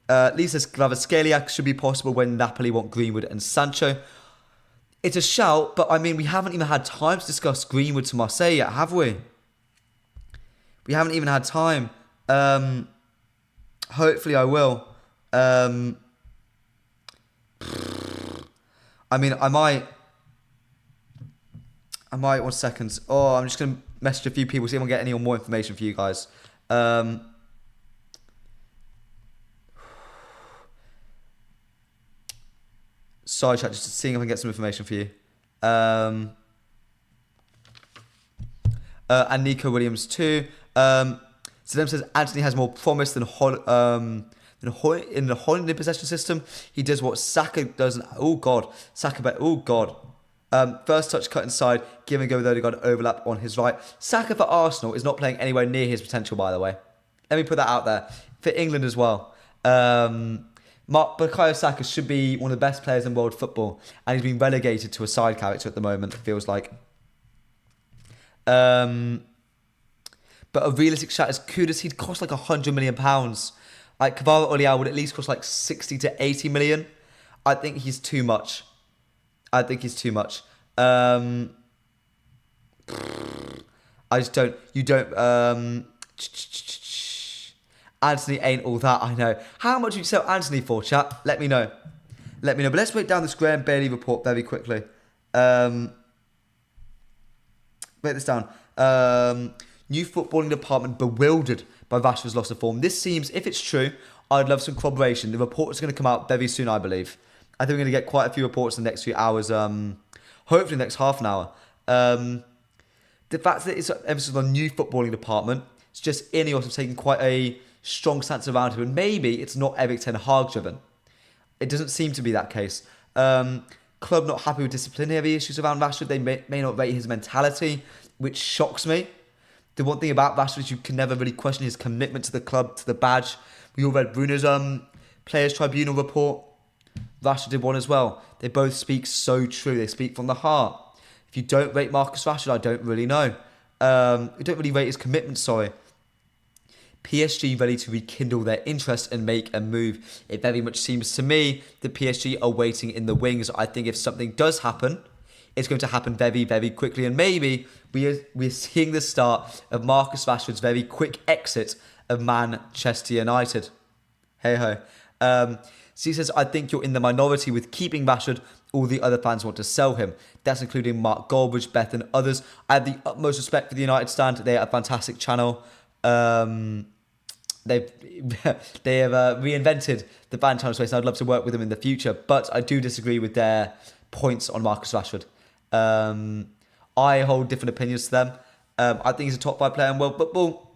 Lisa Glavascaliak should be possible when Napoli want Greenwood and Sancho. It's a shout, but I mean, we haven't even had time to discuss Greenwood to Marseille yet, have we? We haven't even had time. Hopefully I will. I mean, I might, 1 second. Oh, I'm just going to message a few people, see if I can get any more information for you guys. Sorry, chat, just seeing if I can get some information for you. And Nico Williams too. So them says Anthony has more promise than in the Holland possession system. He does what Saka doesn't. Oh God, Saka. Oh God. First touch cut inside, give and go with Odegaard overlap on his right. Saka for Arsenal is not playing anywhere near his potential, by the way. Let me put that out there for England as well. Bukayo Saka should be one of the best players in world football, and he's been relegated to a side character at the moment, it feels like. But a realistic shot is Kudus, he'd cost like £100 million. Like Kvara Olial would at least cost like 60 to 80 million. I think he's too much. I just don't. You don't. Anthony ain't all that, I know. How much would you sell Anthony for, chat? Let me know. But let's break down this Graham Bailey report very quickly. Break this down. New footballing department bewildered by Rashford's loss of form. This seems, if it's true, I'd love some corroboration. The report is going to come out very soon, I believe. I think we're going to get quite a few reports in the next few hours. Hopefully the next half an hour. The fact that it's emphasis on new footballing department, it's just Ineos have taken quite a strong stance around him, and maybe it's not Erik ten Hag driven. It doesn't seem to be that case. Club not happy with disciplinary issues around Rashford. They may not rate his mentality, which shocks me. The one thing about Rashford is you can never really question his commitment to the club, to the badge. We all read Bruno's Players Tribunal report. Rashford did one as well. They both speak so true. They speak from the heart. If you don't rate Marcus Rashford, I don't really know. You don't really rate his commitment, sorry. PSG ready to rekindle their interest and make a move. It very much seems to me that PSG are waiting in the wings. I think if something does happen, it's going to happen very, very quickly. And maybe we're seeing the start of Marcus Rashford's very quick exit of Manchester United. Hey-ho. So he says, I think you're in the minority with keeping Rashford. All the other fans want to sell him. That's including Mark Goldbridge, Beth and others. I have the utmost respect for the United stand. They are a fantastic channel. They have reinvented the fan channel space, and I'd love to work with them in the future. But I do disagree with their points on Marcus Rashford. I hold different opinions to them. I think he's a top 5 player in world football.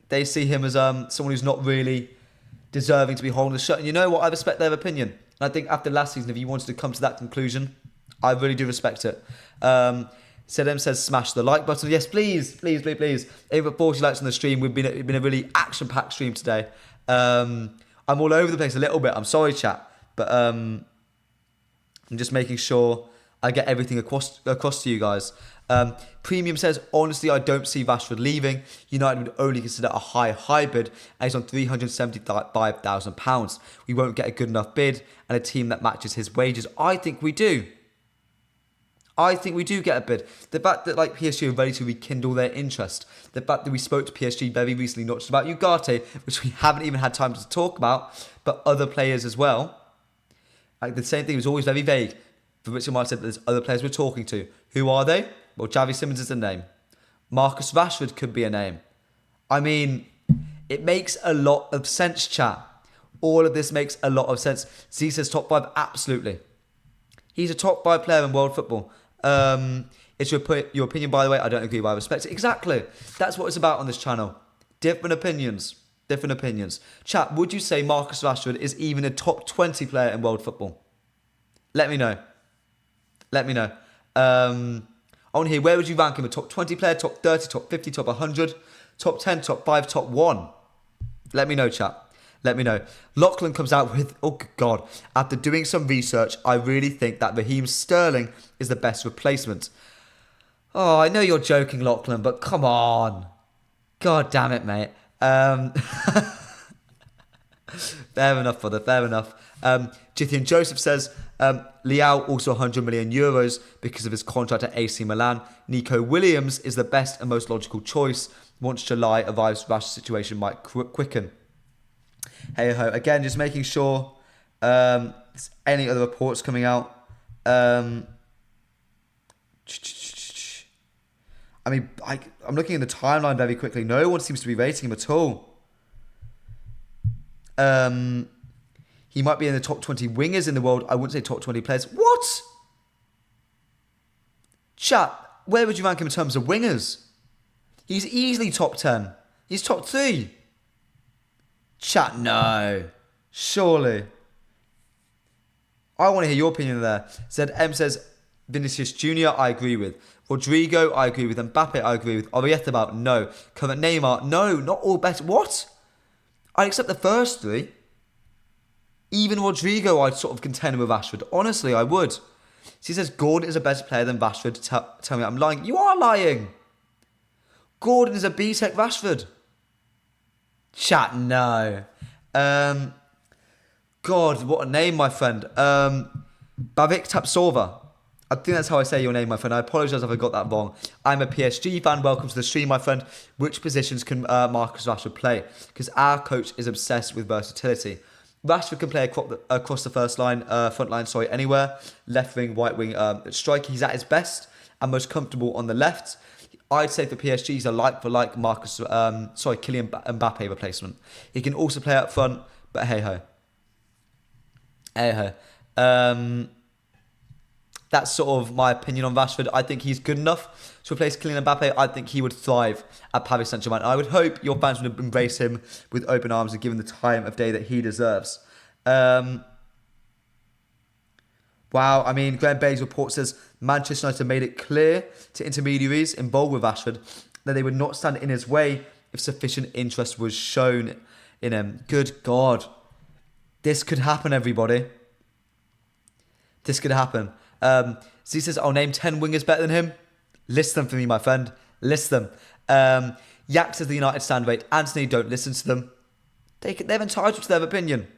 They see him as someone who's not really deserving to be holding the shirt. And you know what? I respect their opinion. And I think after last season, if you wanted to come to that conclusion, I really do respect it. Sedem says, smash the like button. Yes, please. Over 40 likes on the stream. It's been a really action-packed stream today. I'm all over the place a little bit. I'm sorry, chat. But I'm just making sure I get everything across to you guys. Premium says, honestly, I don't see Rashford leaving. United would only consider a high bid, and he's on £375,000. We won't get a good enough bid and a team that matches his wages. I think we do. Get a bid. The fact that PSG are ready to rekindle their interest. The fact that we spoke to PSG very recently, not just about Ugarte, which we haven't even had time to talk about, but other players as well. The same thing was always very vague. Fabrizio Romano said that there's other players we're talking to. Who are they? Well, Xavi Simons is a name. Marcus Rashford could be a name. I mean, it makes a lot of sense, chat. All of this makes a lot of sense. Z says top 5, absolutely. He's a top 5 player in world football. It's your opinion, by the way. I don't agree, but I respect it. Exactly. That's what it's about on this channel. Different opinions. Chat, would you say Marcus Rashford is even a top 20 player in world football? Let me know. I want to hear, where would you rank him? A top 20 player, top 30, top 50, top 100, top 10, top 5, top 1? Let me know, chat. Let me know. Lachlan comes out with, oh God, after doing some research, I really think that Raheem Sterling is the best replacement. Oh, I know you're joking, Lachlan, but come on. God damn it, mate. Fair enough, brother, fair enough. Jithian Joseph says, Leao also 100 million euros because of his contract at AC Milan. Nico Williams is the best and most logical choice. Once July arrives, Rashford's situation might quicken. Hey ho, again, just making sure there's any other reports coming out. I mean, I'm looking in the timeline very quickly. No one seems to be rating him at all. He might be in the top 20 wingers in the world. I wouldn't say top 20 players. What? Chat, where would you rank him in terms of wingers? He's easily top 10. He's top 3. Chat, no. Surely. I want to hear your opinion there. ZM says, Vinicius Jr., I agree with. Rodrigo, I agree with. Mbappe, I agree with. Orietta, no. Current Neymar, no. Not all better. What? I accept the first 3. Even Rodrigo, I'd sort of contend with Rashford. Honestly, I would. She says Gordon is a better player than Rashford. Tell me I'm lying. You are lying. Gordon is a B-Tech Rashford. Chat, no. God, what a name, my friend. Bavik Tapsova. I think that's how I say your name, my friend. I apologise if I got that wrong. I'm a PSG fan. Welcome to the stream, my friend. Which positions can Marcus Rashford play? Because our coach is obsessed with versatility. Rashford can play across the front line, anywhere. Left wing, right wing, striker. He's at his best and most comfortable on the left. I'd say for PSG, he's a like-for-like Kylian Mbappe replacement. He can also play up front, but hey-ho. That's sort of my opinion on Rashford. I think he's good enough to replace Kylian Mbappe. I think he would thrive at Paris Saint-Germain. I would hope your fans would embrace him with open arms and give him the time of day that he deserves. Wow, I mean, Graham Bailey's report says Manchester United made it clear to intermediaries involved with Rashford that they would not stand in his way if sufficient interest was shown in him. Good God. This could happen, everybody. This could happen. Z says, I'll name 10 wingers better than him. List them for me, my friend. List them. Yak says the United stand rate. Anthony, don't listen to them. They're entitled to their opinion.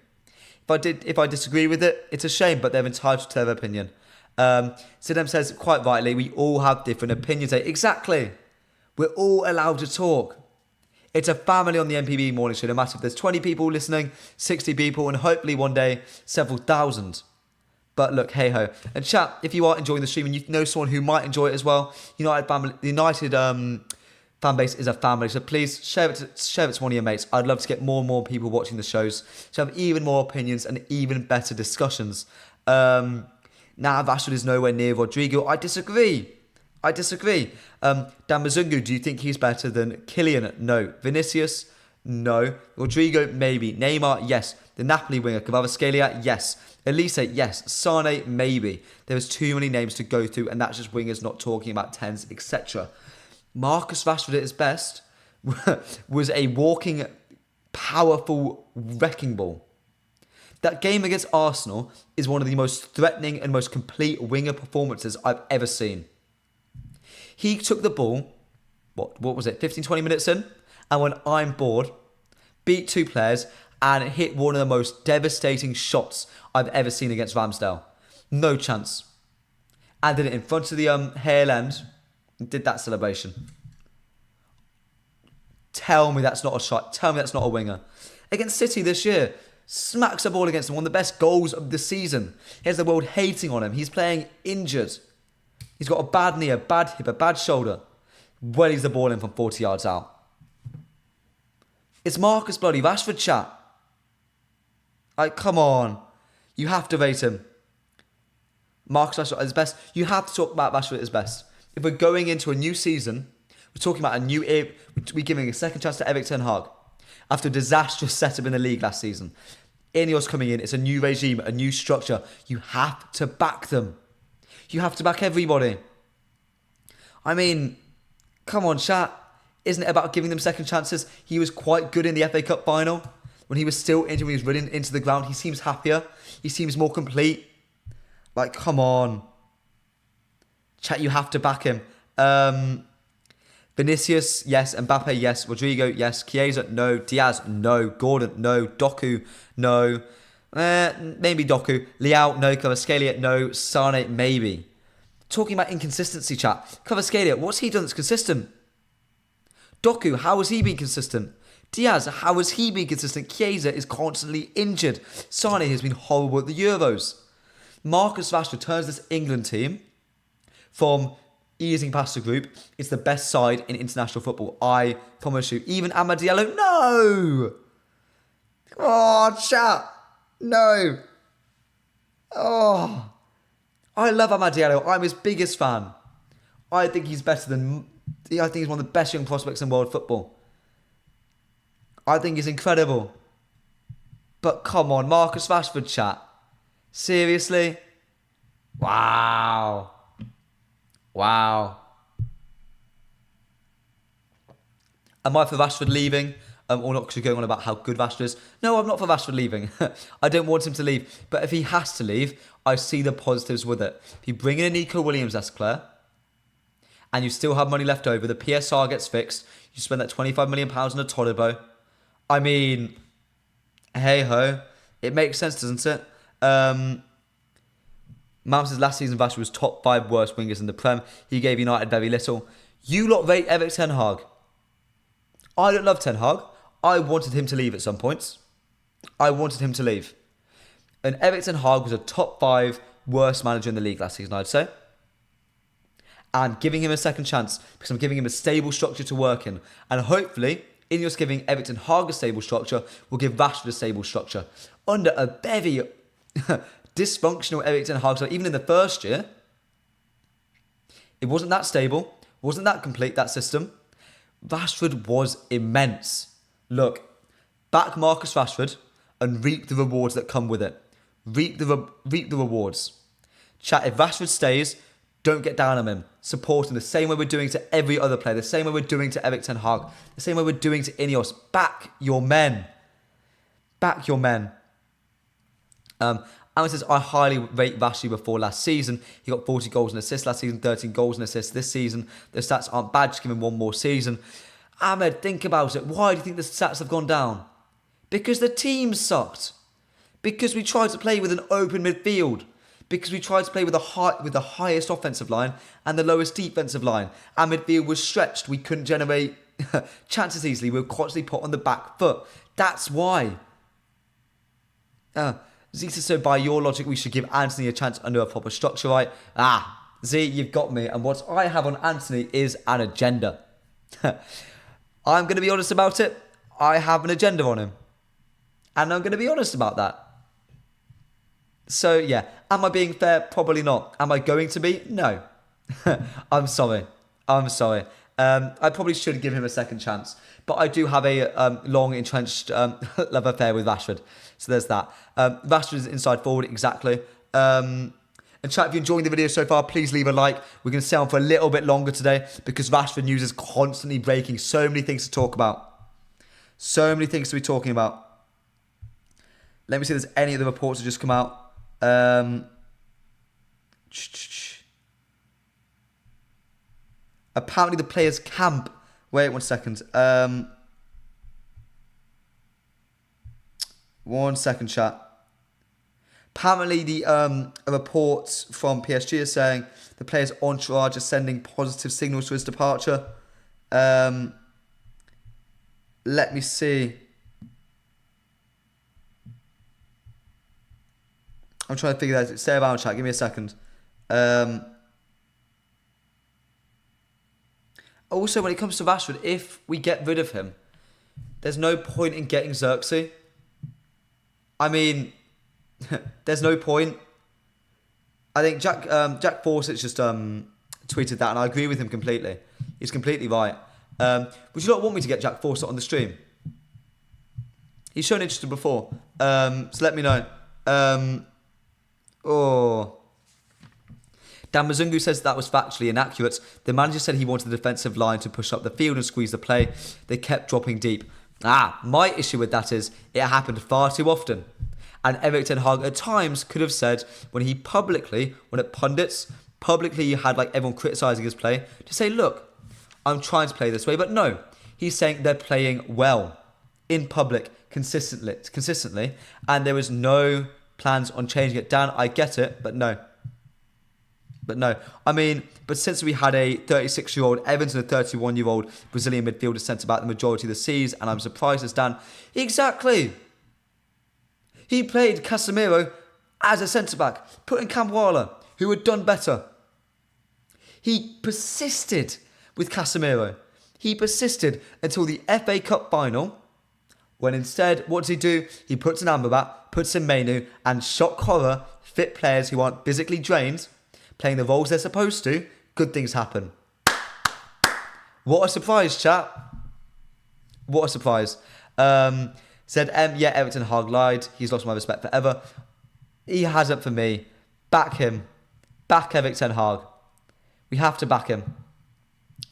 If I disagree with it, it's a shame, but they're entitled to their opinion. Sidem says, quite rightly, we all have different opinions. Exactly. We're all allowed to talk. It's a family on the MPB morning show. No matter if there's 20 people listening, 60 people, and hopefully one day, several thousand. But look, hey-ho. And chat, if you are enjoying the stream and you know someone who might enjoy it as well, the United fan base is a family. So please share it to one of your mates. I'd love to get more and more people watching the shows to have even more opinions and even better discussions. Now, Rashford is nowhere near Rodrigo. I disagree. Dan Mazungu, do you think he's better than Kylian? No. Vinicius? No. Rodrigo? Maybe. Neymar? Yes. The Napoli winger, Kvaratskhelia? Yes. Elise? Yes. Sane? Maybe. There's too many names to go through, and that's just wingers, not talking about 10s, etc. Marcus Rashford at his best was a walking, powerful wrecking ball. That game against Arsenal is one of the most threatening and most complete winger performances I've ever seen. He took the ball, what was it, 15, 20 minutes in? And when I'm bored, beat two players and hit one of the most devastating shots I've ever seen against Ramsdale. No chance. And did it in front of the Hale End. Did that celebration. Tell me that's not a shot. Tell me that's not a winger. Against City this year, smacks the ball against him. One of the best goals of the season. He has the world hating on him. He's playing injured. He's got a bad knee, a bad hip, a bad shoulder. Wellies the ball in from 40 yards out. It's Marcus bloody Rashford, chat. Like, come on. You have to rate him. Marcus Rashford at his best. You have to talk about Rashford at his best. If we're going into a new season, we're talking about a new era. We're giving a second chance to Erik ten Hag. After a disastrous setup in the league last season. Ineos coming in. It's a new regime, a new structure. You have to back them. You have to back everybody. I mean, come on, chat. Isn't it about giving them second chances? He was quite good in the FA Cup final. When he was still injured, when he was running into the ground, he seems happier. He seems more complete. Like, come on. Chat, you have to back him. Vinicius, yes. Mbappe, yes. Rodrigo, yes. Chiesa, no. Diaz, no. Gordon, no. Doku, no. Maybe Doku. Leao, no. Kvaratskhelia, no. Sane, maybe. Talking about inconsistency, chat. Kvaratskhelia, what's he done that's consistent? Doku, how has he been consistent? Diaz, how has he been consistent? Chiesa is constantly injured. Sane has been horrible at the Euros. Marcus Rashford turns this England team from easing past the group. It's the best side in international football. I promise you. Even Amad Diallo, no! Oh, chat. No. Oh. I love Amad Diallo. I'm his biggest fan. I think he's better than... I think he's one of the best young prospects in world football. I think he's incredible. But come on, Marcus Rashford, chat. Seriously? Wow. Wow. Am I for Rashford leaving? or not because you're going on about how good Rashford is. No, I'm not for Rashford leaving. I don't want him to leave. But if he has to leave, I see the positives with it. If you bring in a Nico Williams-esque player, and you still have money left over, the PSR gets fixed, you spend that £25 million on a Todibo. I mean, hey-ho, it makes sense, doesn't it? Mount says last season Rashford was top 5 worst wingers in the Prem. He gave United very little. You lot rate Erik Ten Hag. I don't love Ten Hag. I wanted him to leave at some points. I wanted him to leave. And Erik Ten Hag was a top 5 worst manager in the league last season, I'd say. I'm giving him a second chance because I'm giving him a stable structure to work in. And hopefully, in just giving Erik Ten Hag a stable structure, we'll give Rashford a stable structure. Under a very dysfunctional Erik Ten Hag, so even in the first year, it wasn't that stable, wasn't that complete, that system. Rashford was immense. Look, back Marcus Rashford and reap the rewards that come with it. Reap the rewards. Chat, if Rashford stays, don't get down on him. Support him the same way we're doing to every other player, the same way we're doing to Erik Ten Hag, the same way we're doing to Ineos. Back your men. Back your men. Alan says, I highly rate Rashford before last season. He got 40 goals and assists last season, 13 goals and assists this season. The stats aren't bad, just give him one more season. Ahmed, think about it. Why do you think the stats have gone down? Because the team sucked. Because we tried to play with an open midfield. Because we tried to play with the highest offensive line and the lowest defensive line. Our midfield was stretched. We couldn't generate chances easily. We were constantly put on the back foot. That's why. Zita, so by your logic, we should give Anthony a chance under a proper structure, right? Z, you've got me. And what I have on Anthony is an agenda. I'm going to be honest about it. I have an agenda on him. And I'm going to be honest about that. So, yeah. Am I being fair? Probably not. Am I going to be? No. I'm sorry. I probably should give him a second chance. But I do have a long, entrenched love affair with Rashford. So there's that. Rashford is inside forward, exactly. And chat, if you're enjoying the video so far, please leave a like. We're going to stay on for a little bit longer today because Rashford news is constantly breaking. So many things to talk about. So many things to be talking about. Let me see if there's any of the reports that just come out. Apparently the players camp. Wait 1 second. 1 second, chat. Apparently the reports from PSG is saying the players' entourage is sending positive signals to his departure. Let me see. I'm trying to figure that out. Stay around, chat. Give me a second. Also, when it comes to Rashford, if we get rid of him, there's no point in getting Xerxes. I mean, there's no point. I think Jack Fawcett just tweeted that, and I agree with him completely. He's completely right. Would you not want me to get Jack Fawcett on the stream? He's shown interest before, so let me know. Dan Mazungu says that was factually inaccurate. The manager said he wanted the defensive line to push up the field and squeeze the play. They kept dropping deep. My issue with that is it happened far too often. And Erik Ten Hag at times could have said, when at pundits, publicly you had like everyone criticising his play, to say, look, I'm trying to play this way. But no, he's saying they're playing well, in public, consistently. And there was no plans on changing it. Dan, I get it, but no. I mean, but since we had a 36-year-old Evans and a 31-year-old Brazilian midfielder centre-back the majority of the season, and I'm surprised as Dan. Exactly. He played Casemiro as a centre-back, put in Camwala, who had done better. He persisted with Casemiro. He persisted until the FA Cup final, when instead, what does he do? He puts in Amrabat, puts in Mainu, and shock horror, fit players who aren't physically drained, playing the roles they're supposed to, good things happen. What a surprise, chat. What a surprise. Said, yeah, Erik Ten Hag lied. He's lost my respect forever. He hasn't for me. Back him. Back Erik Ten Hag. We have to back him.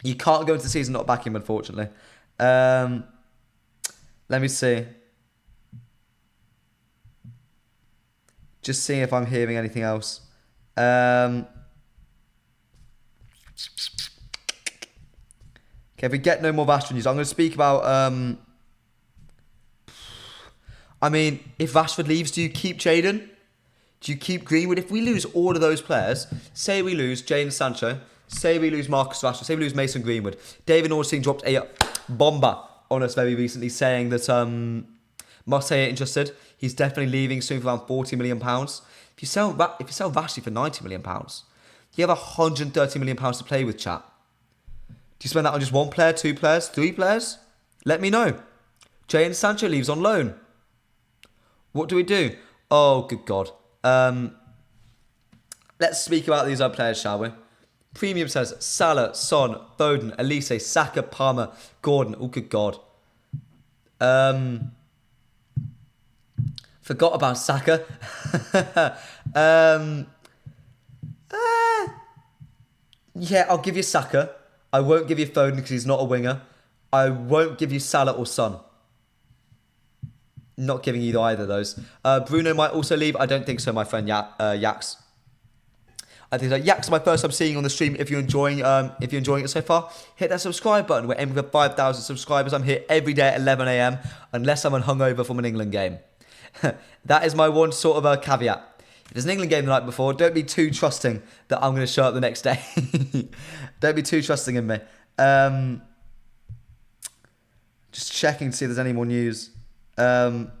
You can't go into the season not back him, unfortunately. Let me see. Just seeing if I'm hearing anything else. Okay, if we get no more Rashford news, I'm going to speak about... I mean, if Rashford leaves, do you keep Jadon? Do you keep Greenwood? If we lose all of those players, say we lose Jadon Sancho, say we lose Marcus Rashford, say we lose Mason Greenwood, David Ornstein dropped a bomber on us very recently saying that Marseille are interested. He's definitely leaving soon for around £40 million. If you sell Rashford for £90 million, you have £130 million to play with, chat. Do you spend that on just one player, two players, three players? Let me know. Jadon Sancho leaves on loan. What do we do? Oh, good God. Let's speak about these other players, shall we? Premium says Salah, Son, Foden, Elise, Saka, Palmer, Gordon. Oh, good God. Forgot about Saka. Yeah, I'll give you Saka. I won't give you Foden because he's not a winger. I won't give you Salah or Son. Not giving you either of those. Bruno might also leave. I don't think so, my friend Yax. I think so. Yax is my first time seeing on the stream. If you're enjoying it so far, hit that subscribe button. We're aiming for 5,000 subscribers. I'm here every day at 11 a.m. unless I'm hungover from an England game. That is my one sort of a caveat. If there's an England game the night before, don't be too trusting that I'm going to show up the next day. Don't be too trusting in me. Just checking to see if there's any more news. God,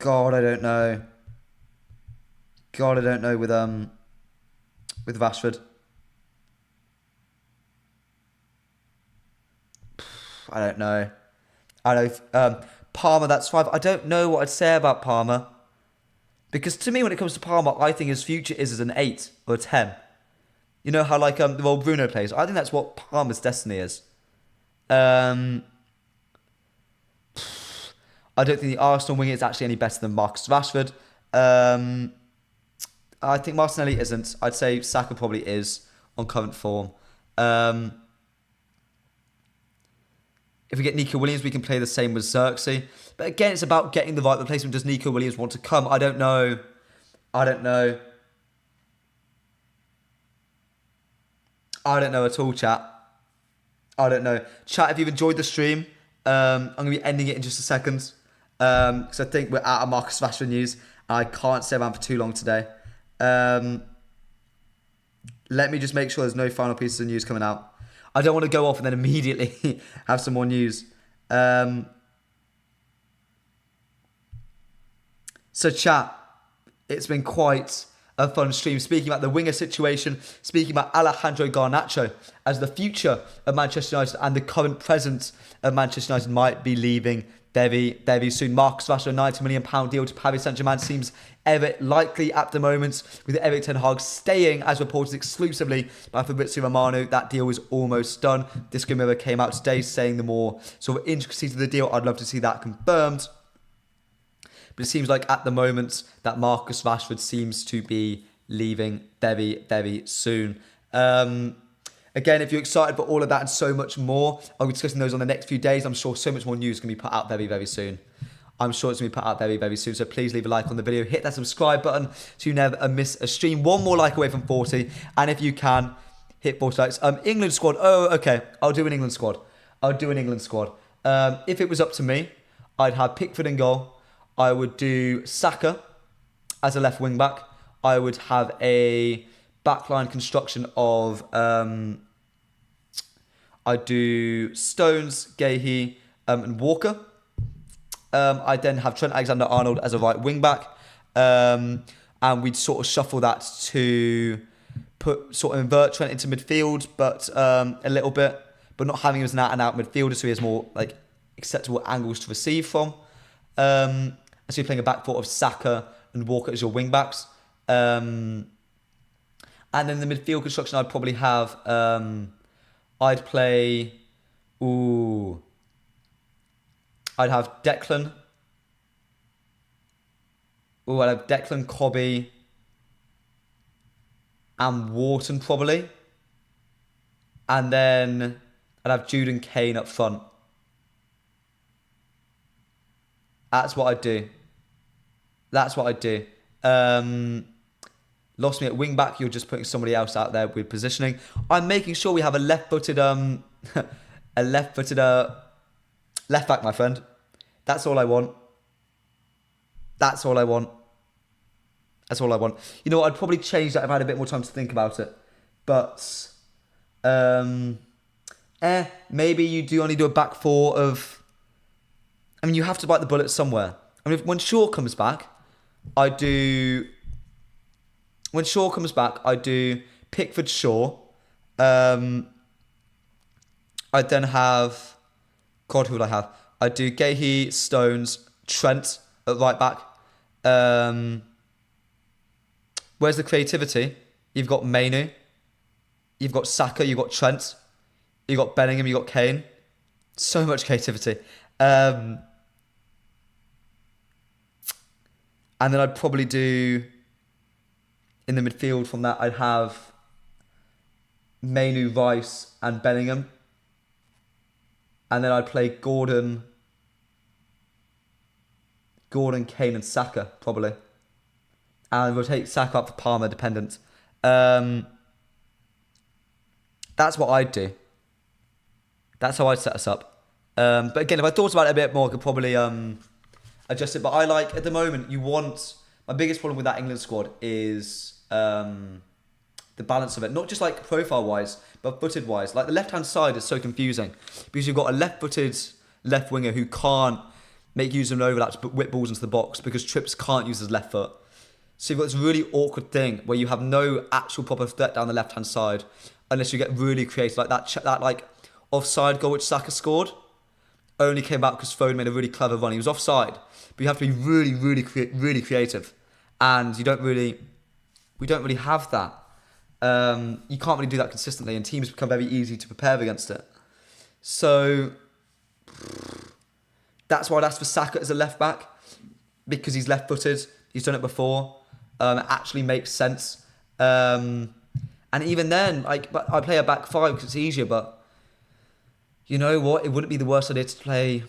I don't know. God, I don't know with Rashford. I don't know. I know Palmer, that's 5. I don't know what I'd say about Palmer. Because to me, when it comes to Palmer, I think his future is as an 8 or a 10. You know how like the role Bruno plays? I think that's what Palmer's destiny is. I don't think the Arsenal winger is actually any better than Marcus Rashford. I think Martinelli isn't. I'd say Saka probably is on current form. If we get Nico Williams, we can play the same with Xerxes. But again, it's about getting the right replacement. Does Nico Williams want to come? I don't know. I don't know. I don't know at all, chat. I don't know. Chat, if you've enjoyed the stream, I'm going to be ending it in just a second. Because I think we're out of Marcus Rashford news. And I can't stay around for too long today. Let me just make sure there's no final pieces of news coming out. I don't want to go off and then immediately have some more news. So chat, it's been quite a fun stream. Speaking about the winger situation, speaking about Alejandro Garnacho as the future of Manchester United and the current present of Manchester United might be leaving very, very soon. Marcus Rashford, £90 million deal to Paris Saint-Germain seems ever likely at the moment, with Erik ten Hag staying as reported exclusively by Fabrizio Romano. That deal is almost done. Disco Mirror came out today saying the more sort of intricacies of the deal. I'd love to see that confirmed. But it seems like at the moment that Marcus Rashford seems to be leaving very, very soon. Again, if you're excited for all of that and so much more, I'll be discussing those on the next few days. I'm sure so much more news is going to be put out very, very soon. I'm sure it's going to be put out very, very soon. So please leave a like on the video. Hit that subscribe button so you never miss a stream. One more like away from 40. And if you can, hit 40 likes. England squad. Oh, okay. I'll do an England squad. If it was up to me, I'd have Pickford in goal. I would do Saka as a left wing back. I would have a backline construction of... I'd do Stones, Gahey, and Walker. I then have Trent Alexander-Arnold as a right wing-back. And we'd sort of shuffle that to invert Trent into midfield, but a little bit, but not having him as an out-and-out midfielder, so he has more like acceptable angles to receive from. So you're playing a back four of Saka and Walker as your wing-backs. And then the midfield construction, I'd probably have... I'd play... I'd have Declan. I'd have Declan, Cobby, and Wharton probably. And then I'd have Jude and Kane up front. That's what I'd do. That's what I'd do. Lost me at wing back. You're just putting somebody else out there with positioning. I'm making sure we have a left-footed left back, my friend. That's all I want. That's all I want. That's all I want. You know what? I'd probably change that if I had a bit more time to think about it. But maybe you do only do a back four of. I mean, you have to bite the bullet somewhere. I mean, when Shaw comes back, I do. When Shaw comes back, I do Pickford, Shaw. I then have. God, who would I have? I do Gahey, Stones, Trent at right back. Where's the creativity? You've got Mainu. You've got Saka. You've got Trent. You've got Bellingham. You've got Kane. So much creativity. And then I'd probably do, in the midfield from that, I'd have Mainu, Rice and Bellingham. And then I'd play Gordon, Kane and Saka, probably. And rotate Saka up for Palmer, dependent. That's what I'd do. That's how I'd set us up. But again, if I thought about it a bit more, I could probably adjust it. But I like, at the moment, my biggest problem with that England squad is the balance of it. Not just like profile-wise, but footed-wise. Like the left-hand side is so confusing. Because you've got a left-footed left winger who can't make use of an overlap to whip balls into the box because Trips can't use his left foot. So you've got this really awkward thing where you have no actual proper threat down the left-hand side unless you get really creative. Like that like offside goal which Saka scored only came about because Foden made a really clever run. He was offside, but you have to be really, really, really creative. And we don't really have that. You can't really do that consistently, and teams become very easy to prepare against it. So that's why I'd ask for Saka as a left back, because he's left-footed. He's done it before. It actually makes sense. And even then, I play a back five because it's easier. But you know what? It wouldn't be the worst idea to play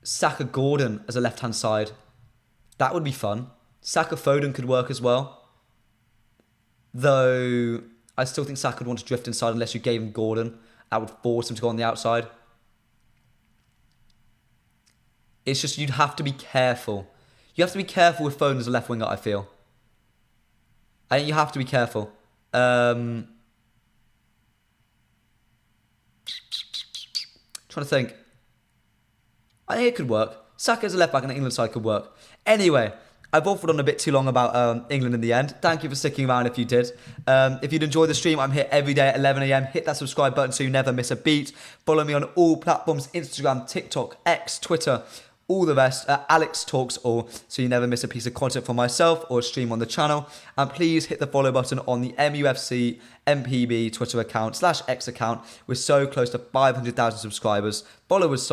Saka Gordon as a left-hand side. That would be fun. Saka Foden could work as well. Though I still think Saka would want to drift inside unless you gave him Gordon. That would force him to go on the outside. It's just you'd have to be careful. You have to be careful with Foden as a left winger, I feel. I think you have to be careful. Trying to think. I think it could work. Saka as a left back on the England side could work. Anyway, I've waffled on a bit too long about England in the end. Thank you for sticking around if you did. If you'd enjoyed the stream, I'm here every day at 11 a.m. Hit that subscribe button so you never miss a beat. Follow me on all platforms, Instagram, TikTok, X, Twitter, all the rest. Alex Talks All, so you never miss a piece of content from myself or a stream on the channel. And please hit the follow button on the mufcMPB Twitter account /X account. We're so close to 500,000 subscribers. Follow us,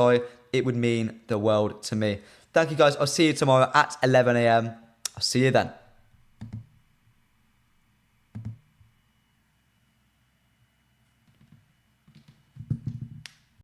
it would mean the world to me. Thank you guys. I'll see you tomorrow at 11 a.m. I'll see you then.